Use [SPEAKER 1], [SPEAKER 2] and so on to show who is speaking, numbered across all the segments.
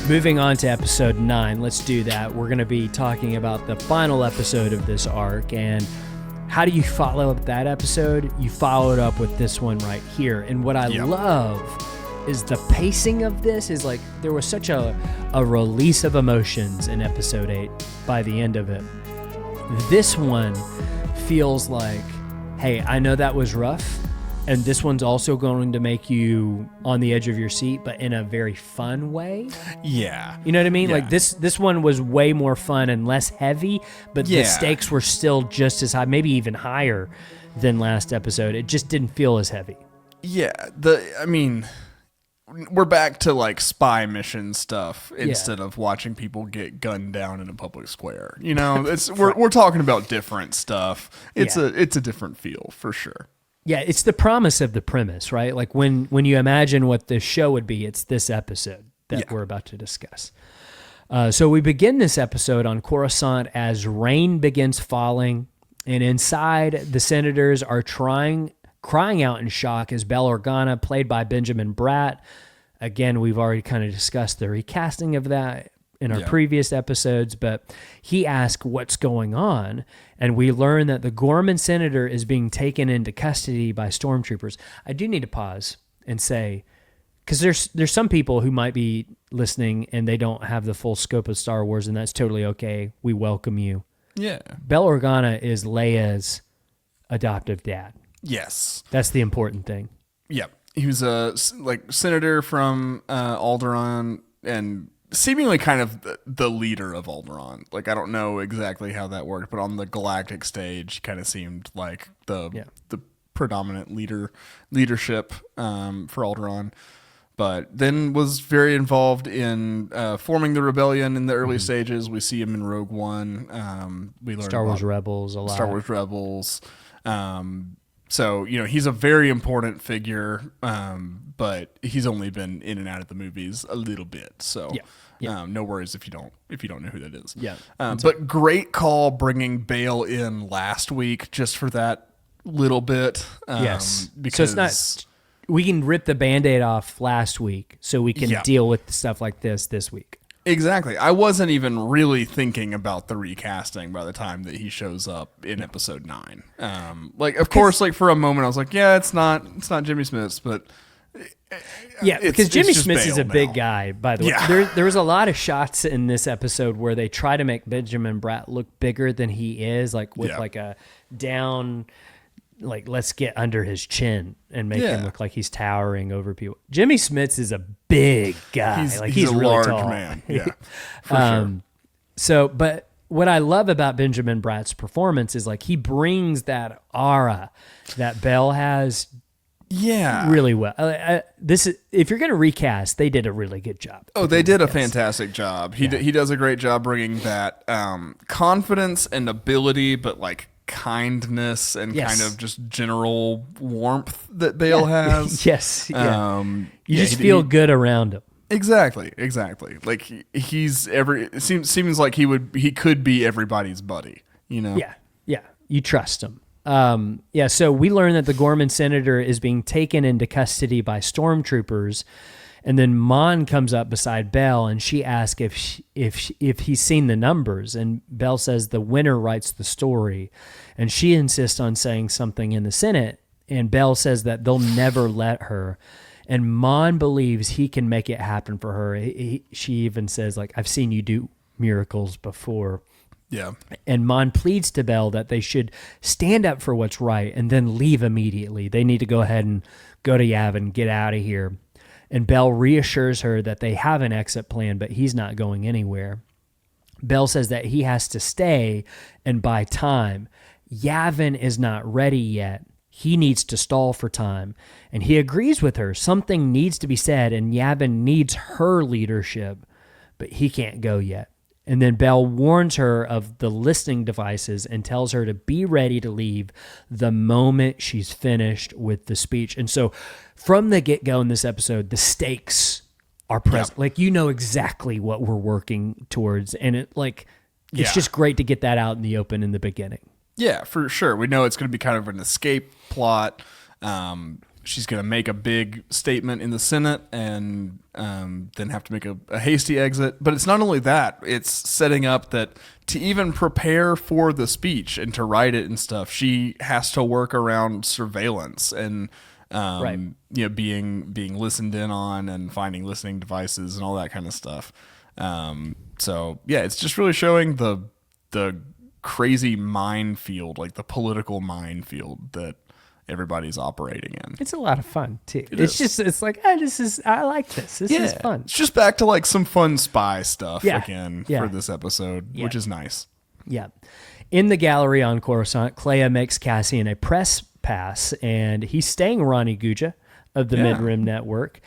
[SPEAKER 1] Moving on to episode 9, let's do that. We're going to be talking about the final episode of this arc, and how do you follow up that episode? You follow it up with this one right here. And what I love is the pacing of this is like there was such a release of emotions in episode 8 by the end of it. This one feels like, hey, I know that was rough, and this one's also going to make you on the edge of your seat, but in a very fun way.
[SPEAKER 2] Yeah.
[SPEAKER 1] You know what I mean?
[SPEAKER 2] Yeah.
[SPEAKER 1] Like this one was way more fun and less heavy, but the stakes were still just as high, maybe even higher than last episode. It just didn't feel as heavy.
[SPEAKER 2] Yeah. We're back to like spy mission stuff instead of watching people get gunned down in a public square. You know, we're talking about different stuff. It's a different feel for sure.
[SPEAKER 1] Yeah, it's the promise of the premise, right? Like when you imagine what this show would be, it's this episode that we're about to discuss. So we begin this episode on Coruscant as rain begins falling, and inside the senators are crying out in shock as Bail Organa, played by Benjamin Bratt. Again, we've already kind of discussed the recasting of that in our previous episodes, but he asks what's going on, and we learn that the Ghorman senator is being taken into custody by stormtroopers. I do need to pause and say, because there's some people who might be listening and they don't have the full scope of Star Wars, and that's totally okay. We welcome you.
[SPEAKER 2] Yeah.
[SPEAKER 1] Bail Organa is Leia's adoptive dad.
[SPEAKER 2] Yes.
[SPEAKER 1] That's the important thing.
[SPEAKER 2] Yep. He was a senator from Alderaan and seemingly kind of the leader of Alderaan. Like, I don't know exactly how that worked, but on the galactic stage, kind of seemed like the predominant leadership for Alderaan. But then was very involved in forming the rebellion in the early stages. We see him in Rogue One. We learn
[SPEAKER 1] Star Wars Rebels a lot.
[SPEAKER 2] Star Wars Rebels. So, you know, he's a very important figure, but he's only been in and out of the movies a little bit. So no worries if you don't know who that is.
[SPEAKER 1] Yeah.
[SPEAKER 2] But great call bringing Bail in last week just for that little bit.
[SPEAKER 1] Yes.
[SPEAKER 2] Because
[SPEAKER 1] so it's not, we can rip the Band-Aid off last week so we can deal with stuff like this week.
[SPEAKER 2] Exactly. I wasn't even really thinking about the recasting by the time that he shows up in episode 9. Of course, like for a moment I was like, yeah, it's not Jimmy Smits, but
[SPEAKER 1] because Jimmy Smits is a
[SPEAKER 2] Bail
[SPEAKER 1] big
[SPEAKER 2] now.
[SPEAKER 1] guy, by the way. There was a lot of shots in this episode where they try to make Benjamin Bratt look bigger than he is, like with like a down, like let's get under his chin and make him look like he's towering over people. Jimmy Smits is a big guy. He's
[SPEAKER 2] a
[SPEAKER 1] really
[SPEAKER 2] large
[SPEAKER 1] tall.
[SPEAKER 2] man. Yeah, for sure.
[SPEAKER 1] So, but what I love about Benjamin Bratt's performance is like he brings that aura that Bail has really well. If you're going to recast, they did a really good job.
[SPEAKER 2] Oh, they did a fantastic job. He does a great job bringing that confidence and ability, but like kindness and kind of just general warmth that Bail has.
[SPEAKER 1] Yes. You just feel good around him.
[SPEAKER 2] Exactly. Like it seems like he could be everybody's buddy, you know?
[SPEAKER 1] Yeah. You trust him. So we learn that the Ghorman senator is being taken into custody by stormtroopers, and then Mon comes up beside Bail and she asks if he's seen the numbers, and Bail says the winner writes the story, and she insists on saying something in the Senate, and Bail says that they'll never let her, and Mon believes he can make it happen for her. She even says, like, I've seen you do miracles before.
[SPEAKER 2] Yeah.
[SPEAKER 1] And Mon pleads to Bail that they should stand up for what's right and then leave immediately. They need to go ahead and go to Yavin, get out of here. And Bail reassures her that they have an exit plan, but he's not going anywhere. Bail says that he has to stay and buy time. Yavin is not ready yet. He needs to stall for time. And he agrees with her. Something needs to be said, and Yavin needs her leadership, but he can't go yet. And then Bail warns her of the listening devices and tells her to be ready to leave the moment she's finished with the speech. And so from the get-go in this episode, the stakes are present. Like, you know exactly what we're working towards. And it's just great to get that out in the open in the beginning.
[SPEAKER 2] Yeah, for sure. We know it's going to be kind of an escape plot. she's going to make a big statement in the Senate and then have to make a hasty exit. But it's not only that, it's setting up that to even prepare for the speech and to write it and stuff, she has to work around surveillance and being listened in on and finding listening devices and all that kind of stuff. So yeah, it's just really showing the crazy minefield, like the political minefield that everybody's operating in.
[SPEAKER 1] It's a lot of fun too. It's like, I like this. This is fun.
[SPEAKER 2] It's just back to like some fun spy stuff again
[SPEAKER 1] Yeah.
[SPEAKER 2] for this episode, which is nice.
[SPEAKER 1] Yeah. In the gallery on Coruscant, Clea makes Cassian a press pass, and he's staying Ronnie Guja of the Mid-Rim Network.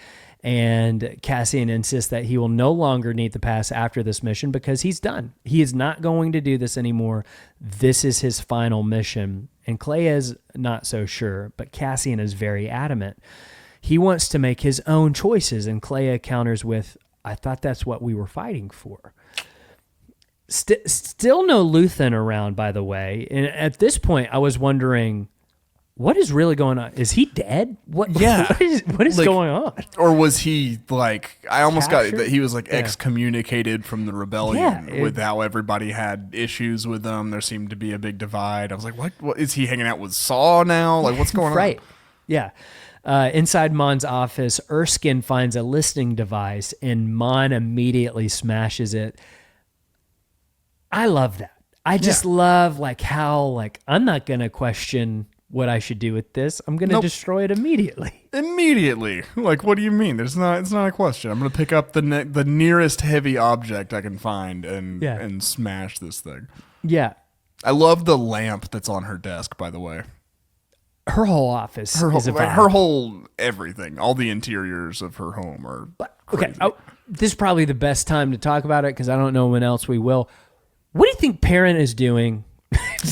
[SPEAKER 1] And Cassian insists that he will no longer need the pass after this mission because he's done. He is not going to do this anymore. This is his final mission. And Clea is not so sure, but Cassian is very adamant. He wants to make his own choices, and Clea counters with, I thought that's what we were fighting for. Still no Luthen around, by the way. And at this point, I was wondering, what is really going on? Is he dead? What is going on?
[SPEAKER 2] Or was he like, I almost
[SPEAKER 1] Captured?
[SPEAKER 2] got that he was like excommunicated from the rebellion with how everybody had issues with him. There seemed to be a big divide. I was like, what is he hanging out with Saw now? Like, what's going on?
[SPEAKER 1] Right. Yeah. Inside Mon's office, Erskine finds a listening device and Mon immediately smashes it. I love that. I just love like how I'm not going to question what I should do with this. I'm going to destroy it immediately.
[SPEAKER 2] Immediately. Like, what do you mean? It's not a question. I'm going to pick up the nearest heavy object I can find and smash this thing.
[SPEAKER 1] Yeah.
[SPEAKER 2] I love the lamp that's on her desk, by the way.
[SPEAKER 1] Her whole office is a vibe.
[SPEAKER 2] Her whole everything, all the interiors of her home are crazy.
[SPEAKER 1] Okay. This is probably the best time to talk about it because I don't know when else we will. What do you think Perrin is doing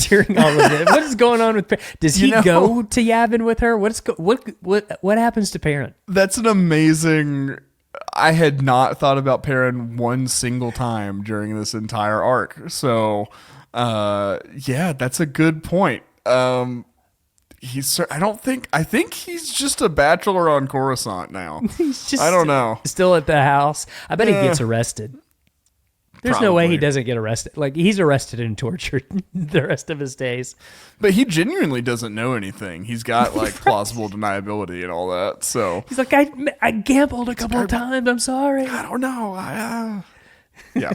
[SPEAKER 1] during all of this? What is going on with Perrin? Does he go to Yavin with her? What happens to Perrin?
[SPEAKER 2] That's an amazing... I had not thought about Perrin one single time during this entire arc. So, that's a good point. I think he's just a bachelor on Coruscant now. I don't know.
[SPEAKER 1] Still at the house. I bet he gets arrested. There's no way he doesn't get arrested. Like, he's arrested and tortured the rest of his days.
[SPEAKER 2] But he genuinely doesn't know anything. He's got like plausible deniability and all that. So
[SPEAKER 1] he's like, I gambled a couple of times. I'm sorry.
[SPEAKER 2] I don't know. Yeah.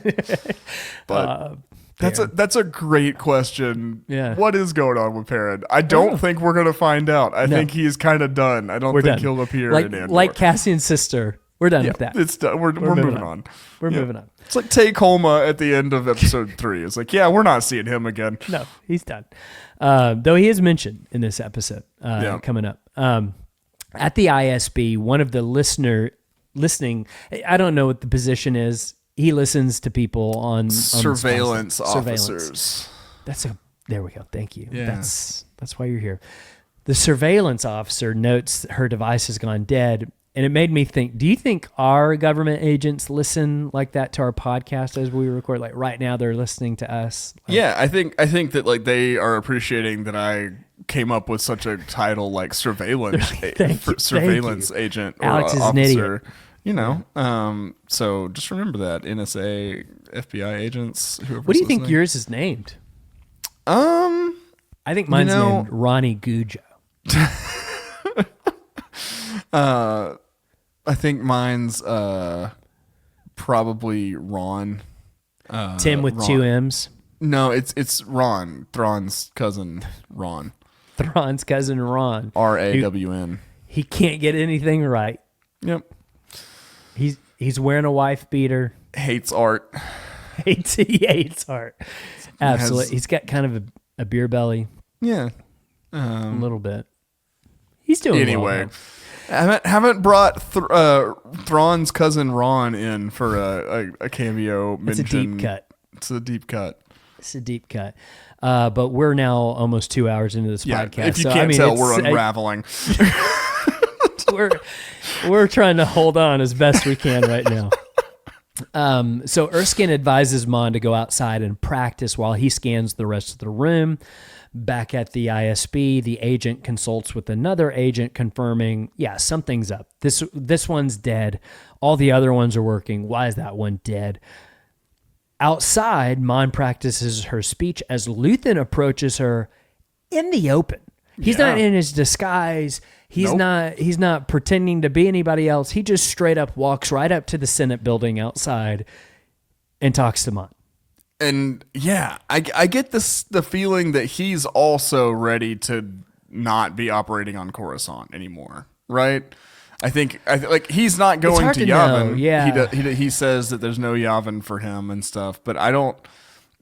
[SPEAKER 2] But that's a great question.
[SPEAKER 1] Yeah.
[SPEAKER 2] What is going on with Perrin? I don't think we're gonna find out. I think he's kind of done. I don't think he'll appear in Andor.
[SPEAKER 1] Like Cassian's sister. We're done with that.
[SPEAKER 2] It's done. We're moving on.
[SPEAKER 1] We're moving on.
[SPEAKER 2] It's like Take Homa at the end of episode 3. It's like, we're not seeing him again.
[SPEAKER 1] No, he's done. Though he is mentioned in this episode coming up. At the ISB, one of the listening, I don't know what the position is. He listens to people on
[SPEAKER 2] surveillance officers.
[SPEAKER 1] There we go. Thank you.
[SPEAKER 2] Yeah.
[SPEAKER 1] That's why you're here. The surveillance officer notes her device has gone dead. And it made me think, do you think our government agents listen like that to our podcast as we record? Like right now they're listening to us?
[SPEAKER 2] Yeah, I think that like they are appreciating that I came up with such a title like surveillance agent or
[SPEAKER 1] Alex is
[SPEAKER 2] officer.
[SPEAKER 1] an idiot.
[SPEAKER 2] You know, so just remember that NSA, FBI agents.
[SPEAKER 1] What do you think yours is named? I think mine's named Ronnie Gujo.
[SPEAKER 2] I think mine's probably Ron.
[SPEAKER 1] Tim with
[SPEAKER 2] Ron.
[SPEAKER 1] 2 M's.
[SPEAKER 2] No, it's Ron. Thrawn's cousin Ron.
[SPEAKER 1] Thrawn's cousin Ron.
[SPEAKER 2] RAWN.
[SPEAKER 1] He can't get anything right.
[SPEAKER 2] Yep.
[SPEAKER 1] He's wearing a wife beater.
[SPEAKER 2] Hates art.
[SPEAKER 1] He hates art. Absolutely. He's got kind of a beer belly.
[SPEAKER 2] Yeah.
[SPEAKER 1] A little bit. He's doing
[SPEAKER 2] anyway.
[SPEAKER 1] Well,
[SPEAKER 2] haven't brought Thrawn's cousin Ron in for a cameo mention.
[SPEAKER 1] It's a deep cut.
[SPEAKER 2] It's a deep cut.
[SPEAKER 1] But we're now almost 2 hours into this podcast.
[SPEAKER 2] If you can't tell, we're unraveling.
[SPEAKER 1] We're trying to hold on as best we can right now. So Erskine advises Mon to go outside and practice while he scans the rest of the room. Back at the ISB, the agent consults with another agent confirming, yeah, something's up. This one's dead. All the other ones are working. Why is that one dead? Outside, Mon practices her speech as Luthen approaches her in the open. He's not in his disguise. He's not pretending to be anybody else. He just straight up walks right up to the Senate building outside and talks to Mon.
[SPEAKER 2] And yeah, I get the feeling that he's also ready to not be operating on Coruscant anymore, right? I think like he's not going to Yavin.
[SPEAKER 1] Know, yeah,
[SPEAKER 2] he says that there's no Yavin for him and stuff, but I don't.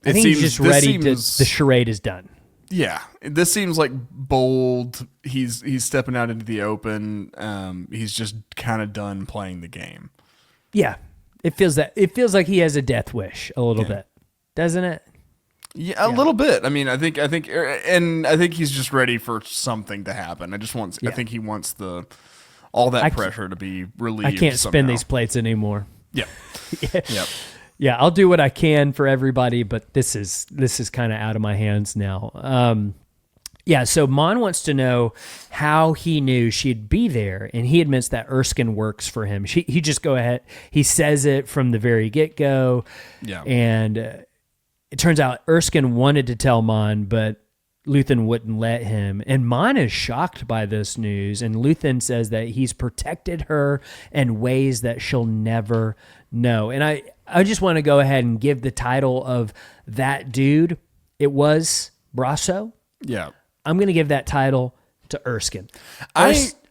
[SPEAKER 1] I think he's just ready to. The charade is done.
[SPEAKER 2] Yeah, this seems like bold. He's stepping out into the open. He's just kind of done playing the game.
[SPEAKER 1] Yeah, it feels like he has a death wish a little bit, doesn't it?
[SPEAKER 2] Yeah, a little bit. I mean, I think he's just ready for something to happen. I think he wants all that pressure to be relieved.
[SPEAKER 1] I can't spin these plates anymore.
[SPEAKER 2] Yeah. Yep.
[SPEAKER 1] Yeah, I'll do what I can for everybody, but this is kind of out of my hands now. So Mon wants to know how he knew she'd be there, and he admits that Erskine works for him. He just go ahead. He says it from the very get-go. Yeah. And it turns out Erskine wanted to tell Mon, but Luthen wouldn't let him. And Mon is shocked by this news, and Luthen says that he's protected her in ways that she'll never know. And I just want to go ahead and give the title of that dude. It was Brasso. Yeah. I'm going to give that title to Erskine.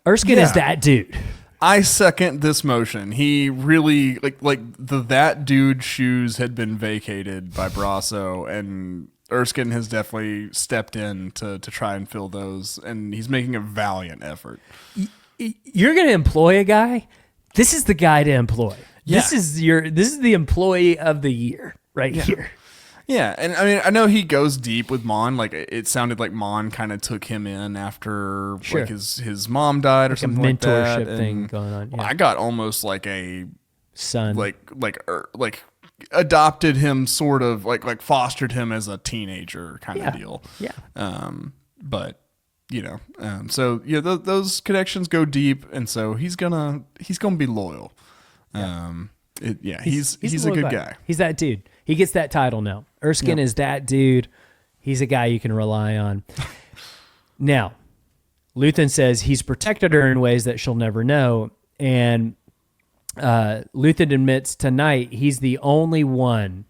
[SPEAKER 1] Erskine is that dude.
[SPEAKER 2] I second this motion. He really like that dude shoes had been vacated by Brasso, and Erskine has definitely stepped in to try and fill those, and he's making a valiant effort.
[SPEAKER 1] You're going to employ a guy? This is the guy to employ. Yeah. This is the employee of the year right here.
[SPEAKER 2] Yeah, and I mean, I know he goes deep with Mon. Like, it sounded like Mon kind of took him in after like his mom died or something like that.
[SPEAKER 1] A mentorship thing going on. Yeah.
[SPEAKER 2] I got almost like a
[SPEAKER 1] son,
[SPEAKER 2] like adopted him, sort of like fostered him as a teenager kind of deal.
[SPEAKER 1] Yeah.
[SPEAKER 2] But so those connections go deep, and so he's gonna be loyal.
[SPEAKER 1] Yeah.
[SPEAKER 2] He's a good guy.
[SPEAKER 1] He's that dude. He gets that title now. Erskine is that dude. He's a guy you can rely on. Now, Luthen says he's protected her in ways that she'll never know, and Luthen admits tonight he's the only one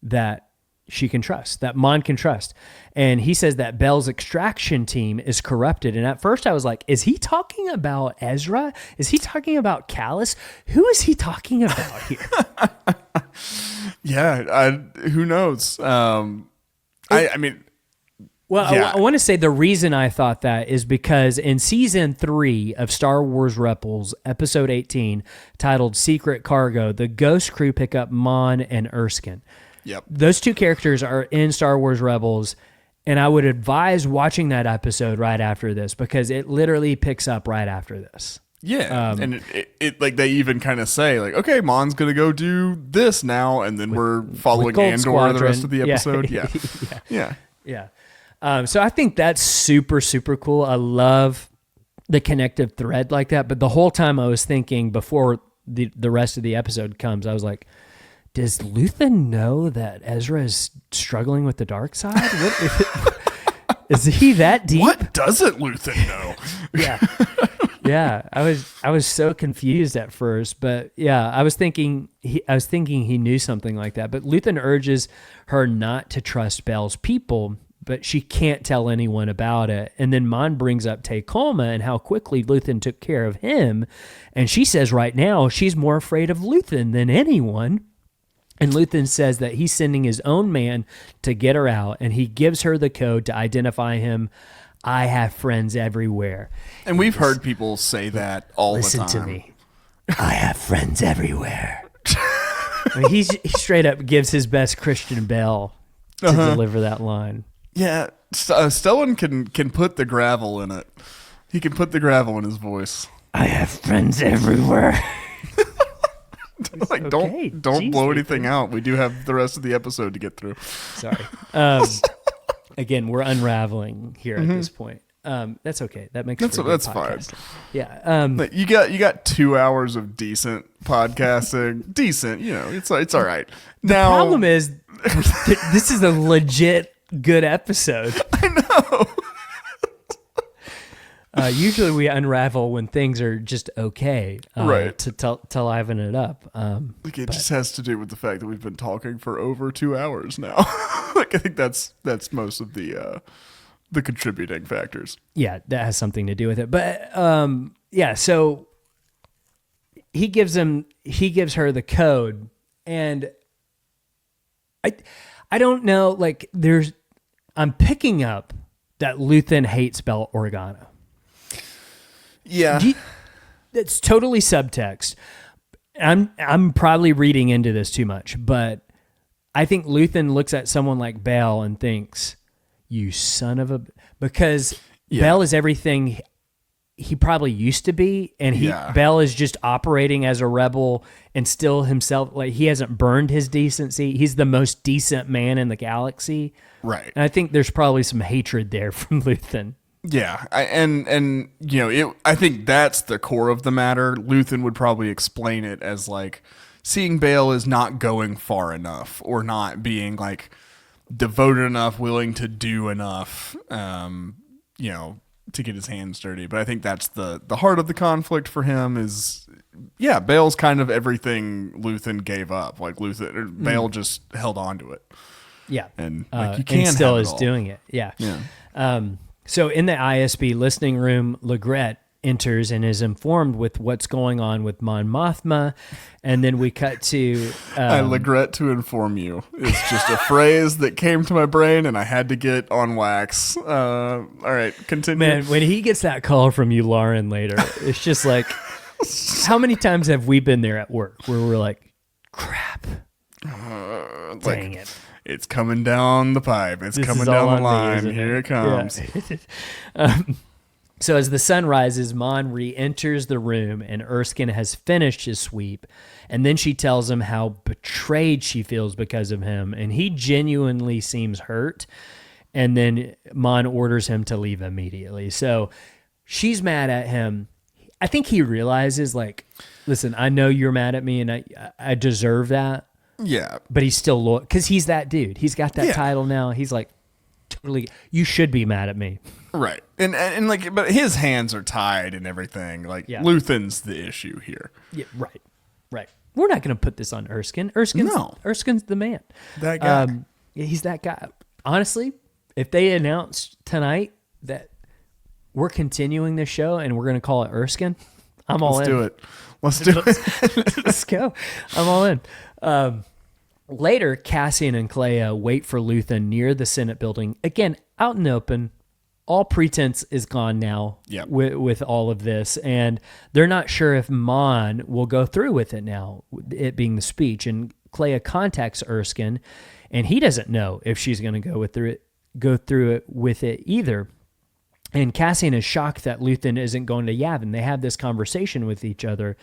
[SPEAKER 1] that she can trust, that Mon can trust. And he says that Bel's extraction team is corrupted. And at first I was like, is he talking about Ezra? Is he talking about Callus? Who is he talking about here?
[SPEAKER 2] Who knows? I mean...
[SPEAKER 1] Well, I want to say the reason I thought that is because in season 3 of Star Wars Rebels, episode 18, titled Secret Cargo, the Ghost crew pick up Mon and Erskine.
[SPEAKER 2] Yep.
[SPEAKER 1] Those two characters are in Star Wars Rebels, and I would advise watching that episode right after this because it literally picks up right after this.
[SPEAKER 2] Yeah, and it like they even kind of say like, okay, Mon's gonna go do this now, and then we're following Andor
[SPEAKER 1] Squadron.
[SPEAKER 2] The rest of the episode.
[SPEAKER 1] Yeah. So I think that's super, super cool. I love the connective thread like that. But the whole time I was thinking before the rest of the episode comes, I was like, does Luthen know that Ezra is struggling with the dark side? Is he that deep?
[SPEAKER 2] What doesn't Luthen know?
[SPEAKER 1] Yeah. I was so confused at first, but yeah, I was thinking he knew something like that. But Luthen urges her not to trust Bel's people, but she can't tell anyone about it. And then Mon brings up Tacoma and how quickly Luthen took care of him, and she says right now she's more afraid of Luthen than anyone. And Luthen says that he's sending his own man to get her out, and he gives her the code to identify him. I have friends everywhere.
[SPEAKER 2] And we've heard people say that all the time.
[SPEAKER 1] Listen to me. I have friends everywhere. I mean, he straight up gives his best Christian Bale to deliver that line.
[SPEAKER 2] Yeah, Stellan can put the gravel in it. He can put the gravel in his voice.
[SPEAKER 1] I have friends everywhere.
[SPEAKER 2] Like,
[SPEAKER 1] Okay,
[SPEAKER 2] don't
[SPEAKER 1] jeez,
[SPEAKER 2] blow
[SPEAKER 1] Luthen.
[SPEAKER 2] anything out. We do have the rest of the episode to get through.
[SPEAKER 1] Sorry. Again, we're unraveling here at this point. That's okay. That makes for good
[SPEAKER 2] That's fine.
[SPEAKER 1] podcasting. Yeah.
[SPEAKER 2] Like, you got 2 hours of decent podcasting. Decent, it's all right. Now,
[SPEAKER 1] Problem is, this is a legit good episode.
[SPEAKER 2] I know.
[SPEAKER 1] Usually we unravel when things are just okay,
[SPEAKER 2] Right.
[SPEAKER 1] to liven it up.
[SPEAKER 2] Like, it just has to do with the fact that we've been talking for over 2 hours now. Like, I think that's most of the contributing factors.
[SPEAKER 1] Yeah, that has something to do with it. But yeah, so he gives her the code, and I don't know, like, I'm picking up that Luthen hates Bell Organa.
[SPEAKER 2] Yeah.
[SPEAKER 1] It's totally subtext. I'm probably reading into this too much, but I think Luthen looks at someone like Bell and thinks, "You son of a," because Bell is everything he probably used to be, and Bell is just operating as a rebel and still himself. Like, he hasn't burned his decency. He's the most decent man in the galaxy,
[SPEAKER 2] Right.
[SPEAKER 1] and I think there's probably some hatred there from Luthen.
[SPEAKER 2] Yeah, I think that's the core of the matter. Luthen would probably explain it as, like, seeing Bale as not going far enough, or not being, like, devoted enough, willing to do enough, to get his hands dirty. But I think that's the heart of the conflict for him is, Bale's kind of everything Luthen gave up. Like, Bale just held on to it.
[SPEAKER 1] Yeah,
[SPEAKER 2] And like, you can't
[SPEAKER 1] and still
[SPEAKER 2] have it
[SPEAKER 1] is
[SPEAKER 2] all.
[SPEAKER 1] doing it. Yeah.
[SPEAKER 2] Yeah.
[SPEAKER 1] So in the ISB listening room, Legret enters and is informed with what's going on with Mon Mothma, and then we cut to
[SPEAKER 2] I regret to inform you. It's just a phrase that came to my brain, and I had to get on wax. All right, continue.
[SPEAKER 1] man, when he gets that call from you, Lauren, later, it's just like, how many times have we been there at work where we're like, crap, dang it.
[SPEAKER 2] It's coming down the pipe. It's
[SPEAKER 1] This
[SPEAKER 2] coming
[SPEAKER 1] is all
[SPEAKER 2] down the
[SPEAKER 1] on me,
[SPEAKER 2] line.
[SPEAKER 1] isn't
[SPEAKER 2] Here it comes.
[SPEAKER 1] Yeah. So as the sun rises, Mon re-enters the room, and Erskine has finished his sweep. And then she tells him how betrayed she feels because of him, and he genuinely seems hurt. And then Mon orders him to leave immediately. So she's mad at him. I think he realizes, like, listen, I know you're mad at me, and I deserve that.
[SPEAKER 2] Yeah.
[SPEAKER 1] But he's still loyal because he's that dude. He's got that title now. He's like, totally, you should be mad at me.
[SPEAKER 2] Right. And like, but his hands are tied and everything. Like, Luthen's the issue here.
[SPEAKER 1] Yeah, right. We're not going to put this on Erskine. Erskine's the man.
[SPEAKER 2] That guy.
[SPEAKER 1] He's that guy. Honestly, if they announced tonight that we're continuing this show and we're going to call it Erskine, I'm all in.
[SPEAKER 2] Let's do it.
[SPEAKER 1] Let's go. I'm all in. Later, Cassian and Clea wait for Luthen near the Senate building. Again, out in the open. All pretense is gone now with all of this, and they're not sure if Mon will go through with it now, it being the speech. And Clea contacts Erskine, and he doesn't know if she's going to go through it with it either. And Cassian is shocked that Luthen isn't going to Yavin. They have this conversation with each other,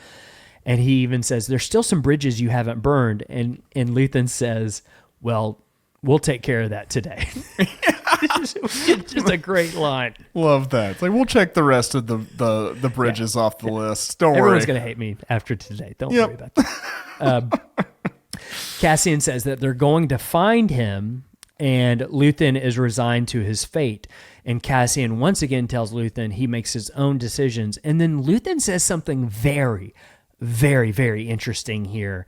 [SPEAKER 1] and he even says, "There's still some bridges you haven't burned." And Luthen says, "Well, we'll take care of that today." It's just a great line.
[SPEAKER 2] Love that. It's like, we'll check the rest of the bridges off the list. Don't
[SPEAKER 1] Everyone's
[SPEAKER 2] worry.
[SPEAKER 1] going to hate me after today. Don't worry about that. Cassian says that they're going to find him, and Luthen is resigned to his fate. And Cassian once again tells Luthen he makes his own decisions. And then Luthen says something very, very, very interesting here.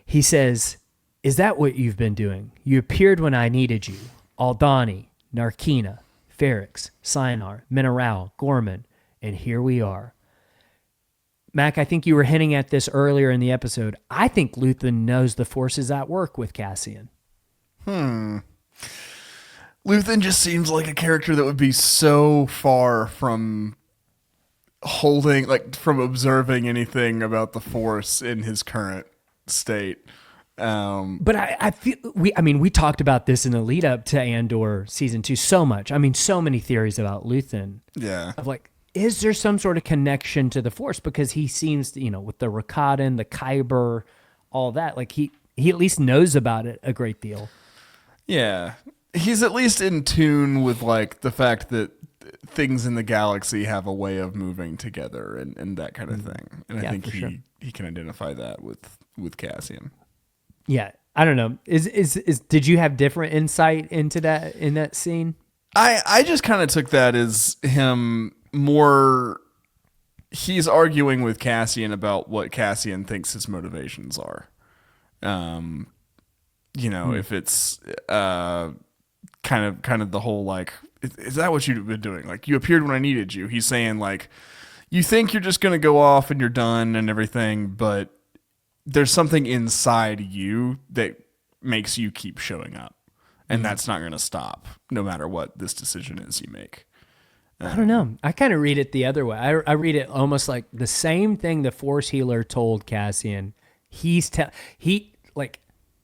[SPEAKER 1] He says, "Is that what you've been doing? You appeared when I needed you. Aldani, Narkina, Ferrix, Sinar, Mineral, Ghorman, and here we are." Mac, I think you were hinting at this earlier in the episode. I think Luthen knows the Force is at work with Cassian.
[SPEAKER 2] Luthen just seems like a character that would be so far from from observing anything about the Force in his current state.
[SPEAKER 1] But I feel we talked about this in the lead up to Andor season 2 so much. I mean, so many theories about Luthen.
[SPEAKER 2] Yeah.
[SPEAKER 1] Of like, is there some sort of connection to the Force? Because he seems, with the Rakatan, the Kyber, all that, like he at least knows about it a great deal.
[SPEAKER 2] Yeah. He's at least in tune with like the fact that things in the galaxy have a way of moving together and that kind of thing. And I think he can identify that with Cassian.
[SPEAKER 1] Yeah. I don't know. Did you have different insight into that in that scene?
[SPEAKER 2] I just kind of took that as him more. He's arguing with Cassian about what Cassian thinks his motivations are. If it's kind of the whole like, is that what you've been doing? Like, you appeared when I needed you. He's saying like, you think you're just gonna go off and you're done and everything, but there's something inside you that makes you keep showing up, and that's not gonna stop no matter what this decision is you make.
[SPEAKER 1] I don't know. I kind of read it the other way. I read it almost like the same thing the Force healer told Cassian.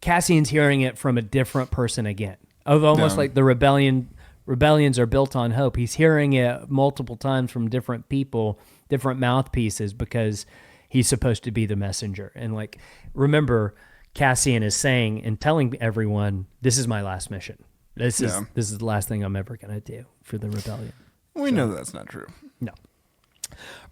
[SPEAKER 1] Cassian's hearing it from a different person again. Of almost like the rebellions are built on hope. He's hearing it multiple times from different people, different mouthpieces, because he's supposed to be the messenger. And like, remember, Cassian is saying and telling everyone, "This is my last mission. This is the last thing I'm ever gonna do for the rebellion."
[SPEAKER 2] We know that's not true.
[SPEAKER 1] No.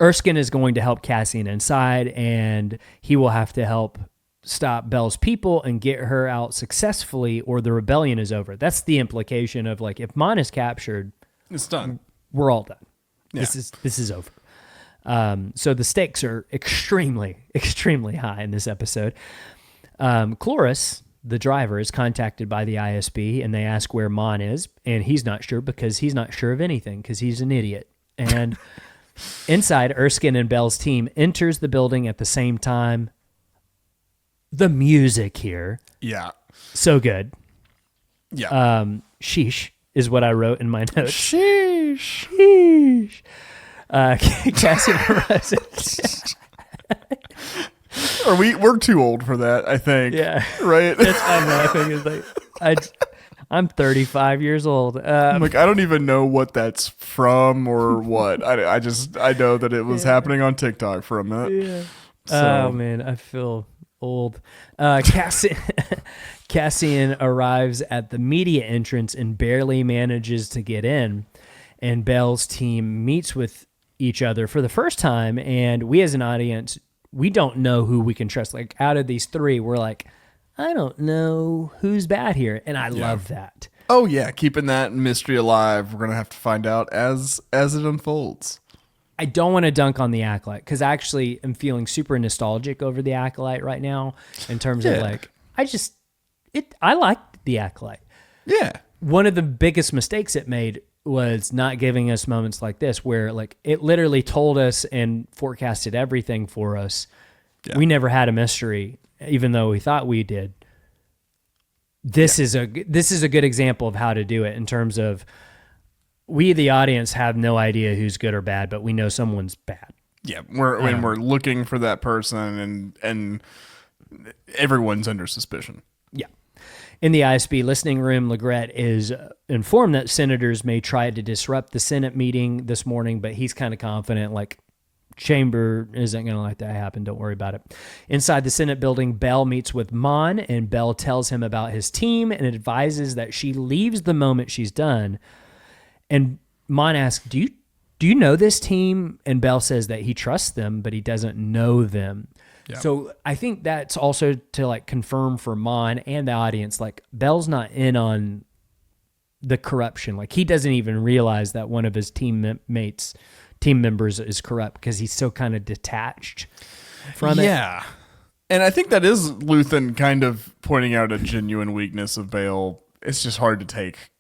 [SPEAKER 1] Erskine is going to help Cassian inside, and he will have to help stop Bel's people and get her out successfully, or the rebellion is over. That's the implication of like, if Mon is captured,
[SPEAKER 2] it's done.
[SPEAKER 1] We're all done.
[SPEAKER 2] Yeah.
[SPEAKER 1] This is over. So the stakes are extremely, extremely high in this episode. Cloris, the driver, is contacted by the ISB, and they ask where Mon is, and he's not sure because he's not sure of anything because he's an idiot. And inside, Erskine and Bel's team enters the building at the same time. The music here.
[SPEAKER 2] Yeah.
[SPEAKER 1] So good.
[SPEAKER 2] Yeah.
[SPEAKER 1] Sheesh is what I wrote in my notes.
[SPEAKER 2] Sheesh.
[SPEAKER 1] Sheesh. Cassian arrives.
[SPEAKER 2] We're too old for that, I think.
[SPEAKER 1] Yeah.
[SPEAKER 2] Right?
[SPEAKER 1] That's why I'm laughing. It's like, I'm 35 years old.
[SPEAKER 2] I don't even know what that's from or what. I know that it was happening on TikTok for a minute.
[SPEAKER 1] Yeah.
[SPEAKER 2] So.
[SPEAKER 1] Oh, man. I feel old. Cassian arrives at the media entrance and barely manages to get in. And Bel's team meets with each other for the first time. And we as an audience, we don't know who we can trust. Like, out of these three, we're like, I don't know who's bad here. And I love that.
[SPEAKER 2] Oh, yeah. Keeping that mystery alive. We're going to have to find out as it unfolds.
[SPEAKER 1] I don't want to dunk on the Acolyte because I actually am feeling super nostalgic over the Acolyte right now in terms of like, I like the Acolyte.
[SPEAKER 2] Yeah.
[SPEAKER 1] One of the biggest mistakes it made was not giving us moments like this where like it literally told us and forecasted everything for us. Yeah. We never had a mystery, even though we thought we did. This is a good example of how to do it in terms of we, the audience, have no idea who's good or bad, but we know someone's bad.
[SPEAKER 2] Yeah, we're looking for that person, and everyone's under suspicion.
[SPEAKER 1] Yeah. In the ISB listening room, Legret is informed that senators may try to disrupt the Senate meeting this morning, but he's kind of confident, like, Chamber isn't going to let that happen. Don't worry about it. Inside the Senate building, Bel meets with Mon, and Bel tells him about his team and advises that she leaves the moment she's done. And Mon asks, do you know this team? And Bel says that he trusts them, but he doesn't know them. Yeah. So I think that's also to like confirm for Mon and the audience, like Bel's not in on the corruption. Like he doesn't even realize that one of his team members is corrupt because he's so kind of detached from it.
[SPEAKER 2] Yeah. And I think that is Luthen kind of pointing out a genuine weakness of Bail. It's just hard to take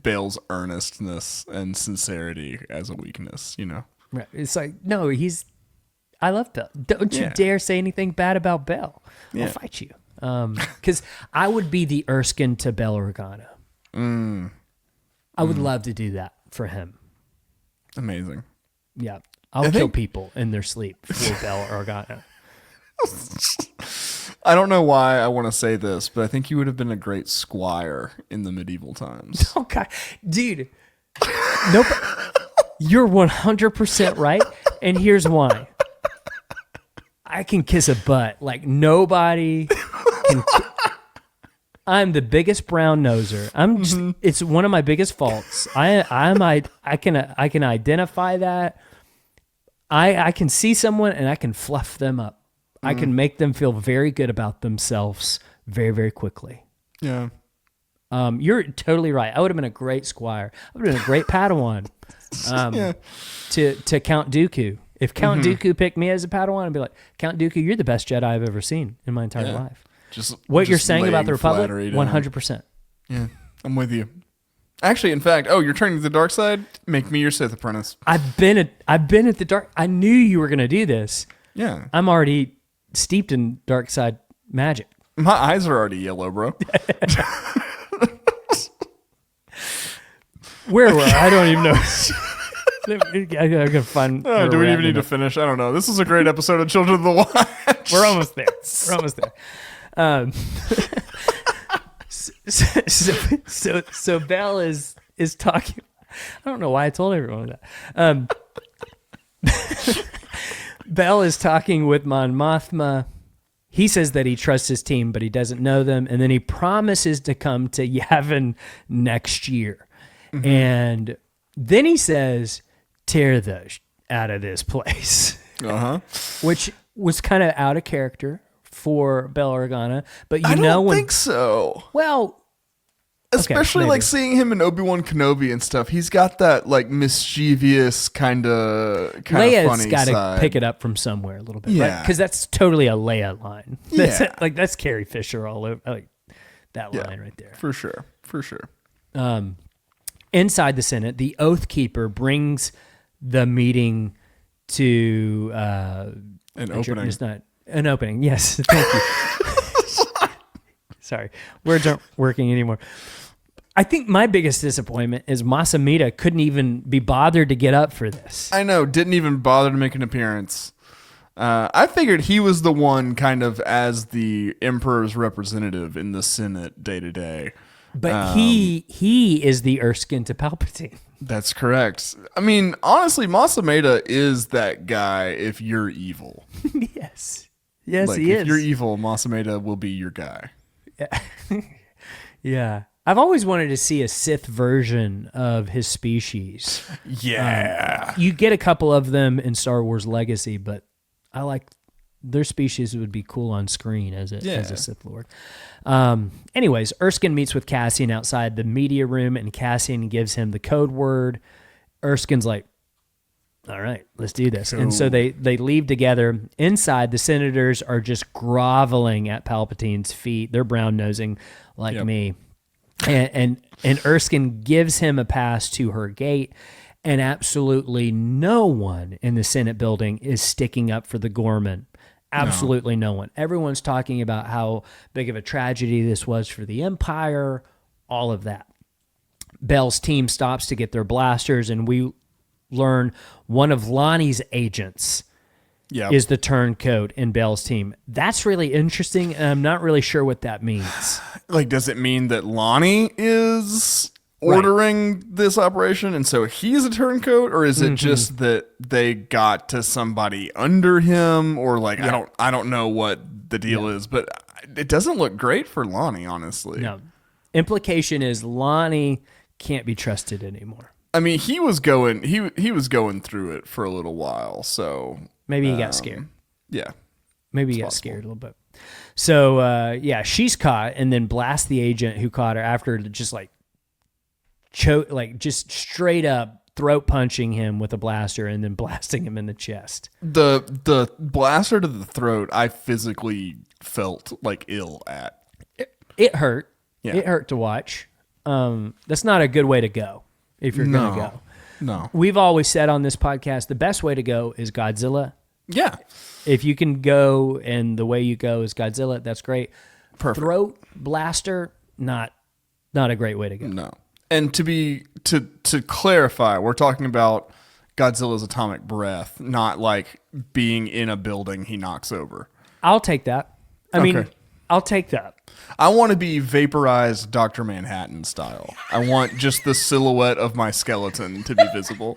[SPEAKER 2] Bail's earnestness and sincerity as a weakness, you know?
[SPEAKER 1] Right. It's like, no, I love Bel. Don't you dare say anything bad about Bel. I'll fight you. Because I would be the Erskine to Bel Organa. I would love to do that for him.
[SPEAKER 2] Amazing.
[SPEAKER 1] Yeah. I'll kill people in their sleep for Bel Organa.
[SPEAKER 2] I don't know why I want to say this, but I think you would have been a great squire in the medieval times.
[SPEAKER 1] Oh, God. Dude. Nope. You're 100% right, and here's why. I can kiss a butt like nobody can. I'm the biggest brown noser. I'm just, it's one of my biggest faults. I can identify that. I can see someone and I can fluff them up. I can make them feel very good about themselves very, very quickly.
[SPEAKER 2] Yeah.
[SPEAKER 1] You're totally right. I would have been a great squire. I would have been a great Padawan to Count Dooku. If Count Dooku picked me as a Padawan, I'd be like, Count Dooku, you're the best Jedi I've ever seen in my entire life. What you're saying about the Republic, 100%.
[SPEAKER 2] Yeah, I'm with you. Actually, in fact, you're turning to the dark side? Make me your Sith apprentice.
[SPEAKER 1] I've been at the dark. I knew you were going to do this.
[SPEAKER 2] Yeah.
[SPEAKER 1] I'm already steeped in dark side magic.
[SPEAKER 2] My eyes are already yellow, bro.
[SPEAKER 1] Where were I? I don't even know. I gotta find.
[SPEAKER 2] Do we even need to finish? I don't know. This is a great episode of Children of the Watch.
[SPEAKER 1] We're almost there. So Belle is talking. I don't know why I told everyone that. Belle is talking with Mon Mothma. He says that he trusts his team, but he doesn't know them, and then he promises to come to Yavin next year. And then he says, tear the out of this place. Which was kind of out of character for Bail Organa. But
[SPEAKER 2] I don't think so.
[SPEAKER 1] Well,
[SPEAKER 2] especially like seeing him in Obi-Wan Kenobi and stuff. He's got that like mischievous kind of
[SPEAKER 1] Leia's
[SPEAKER 2] funny
[SPEAKER 1] got
[SPEAKER 2] side.
[SPEAKER 1] To pick it up from somewhere a little bit,
[SPEAKER 2] Yeah.
[SPEAKER 1] because that's totally a Leia line.
[SPEAKER 2] Yeah.
[SPEAKER 1] That's Carrie Fisher all over, like that line right there.
[SPEAKER 2] For sure.
[SPEAKER 1] Inside the Senate, the Oath Keeper brings the meeting to
[SPEAKER 2] An opening.
[SPEAKER 1] It's not an opening. Yes, thank you. Sorry, words aren't working anymore. I think my biggest disappointment is Masamita couldn't even be bothered to get up for this.
[SPEAKER 2] I know, didn't even bother to make an appearance. I figured he was the one kind of as the Emperor's representative in the Senate day to day.
[SPEAKER 1] But he is the Erskine to Palpatine.
[SPEAKER 2] That's correct. I mean, honestly, Masameda is that guy if you're evil.
[SPEAKER 1] Yes. Yes,
[SPEAKER 2] like,
[SPEAKER 1] he is.
[SPEAKER 2] If you're evil, Masameda will be your guy.
[SPEAKER 1] Yeah. I've always wanted to see a Sith version of his species.
[SPEAKER 2] Yeah.
[SPEAKER 1] You get a couple of them in Star Wars Legacy, but I like their species would be cool on screen as a Sith Lord. Anyways, Erskine meets with Cassian outside the media room, and Cassian gives him the code word. Erskine's like, all right, let's do this. Cool. And so they leave together. Inside, the senators are just groveling at Palpatine's feet. They're brown-nosing like me. And Erskine gives him a pass to her gate, and absolutely no one in the Senate building is sticking up for the Ghorman. Absolutely no one. Everyone's talking about how big of a tragedy this was for the Empire, all of that. Bell's team stops to get their blasters, and we learn one of Lonnie's agents is the turncoat in Bell's team. That's really interesting, and I'm not really sure what that means.
[SPEAKER 2] Like, does it mean that Lonnie is ordering this operation, and so he's a turncoat, or is it just that they got to somebody under him, or like I don't know what the deal is, but it doesn't look great for Lonnie, honestly.
[SPEAKER 1] No. Implication is Lonnie can't be trusted anymore.
[SPEAKER 2] I mean, he was going through it for a little while, so
[SPEAKER 1] maybe he got scared.
[SPEAKER 2] Yeah.
[SPEAKER 1] Maybe he got scared a little bit. So she's caught, and then blasts the agent who caught her after just like just straight up throat punching him with a blaster and then blasting him in the chest.
[SPEAKER 2] The blaster to the throat, I physically felt like ill at.
[SPEAKER 1] It hurt.
[SPEAKER 2] Yeah.
[SPEAKER 1] It hurt to watch. That's not a good way to go if you're going to go.
[SPEAKER 2] No.
[SPEAKER 1] We've always said on this podcast, the best way to go is Godzilla.
[SPEAKER 2] Yeah.
[SPEAKER 1] If you can go and the way you go is Godzilla, that's great.
[SPEAKER 2] Perfect.
[SPEAKER 1] Throat blaster, not a great way to go.
[SPEAKER 2] No. And to clarify, we're talking about Godzilla's atomic breath, not like being in a building he knocks over.
[SPEAKER 1] I'll take that. I mean, I'll take that.
[SPEAKER 2] I want to be vaporized Dr. Manhattan style. I want just the silhouette of my skeleton to be visible.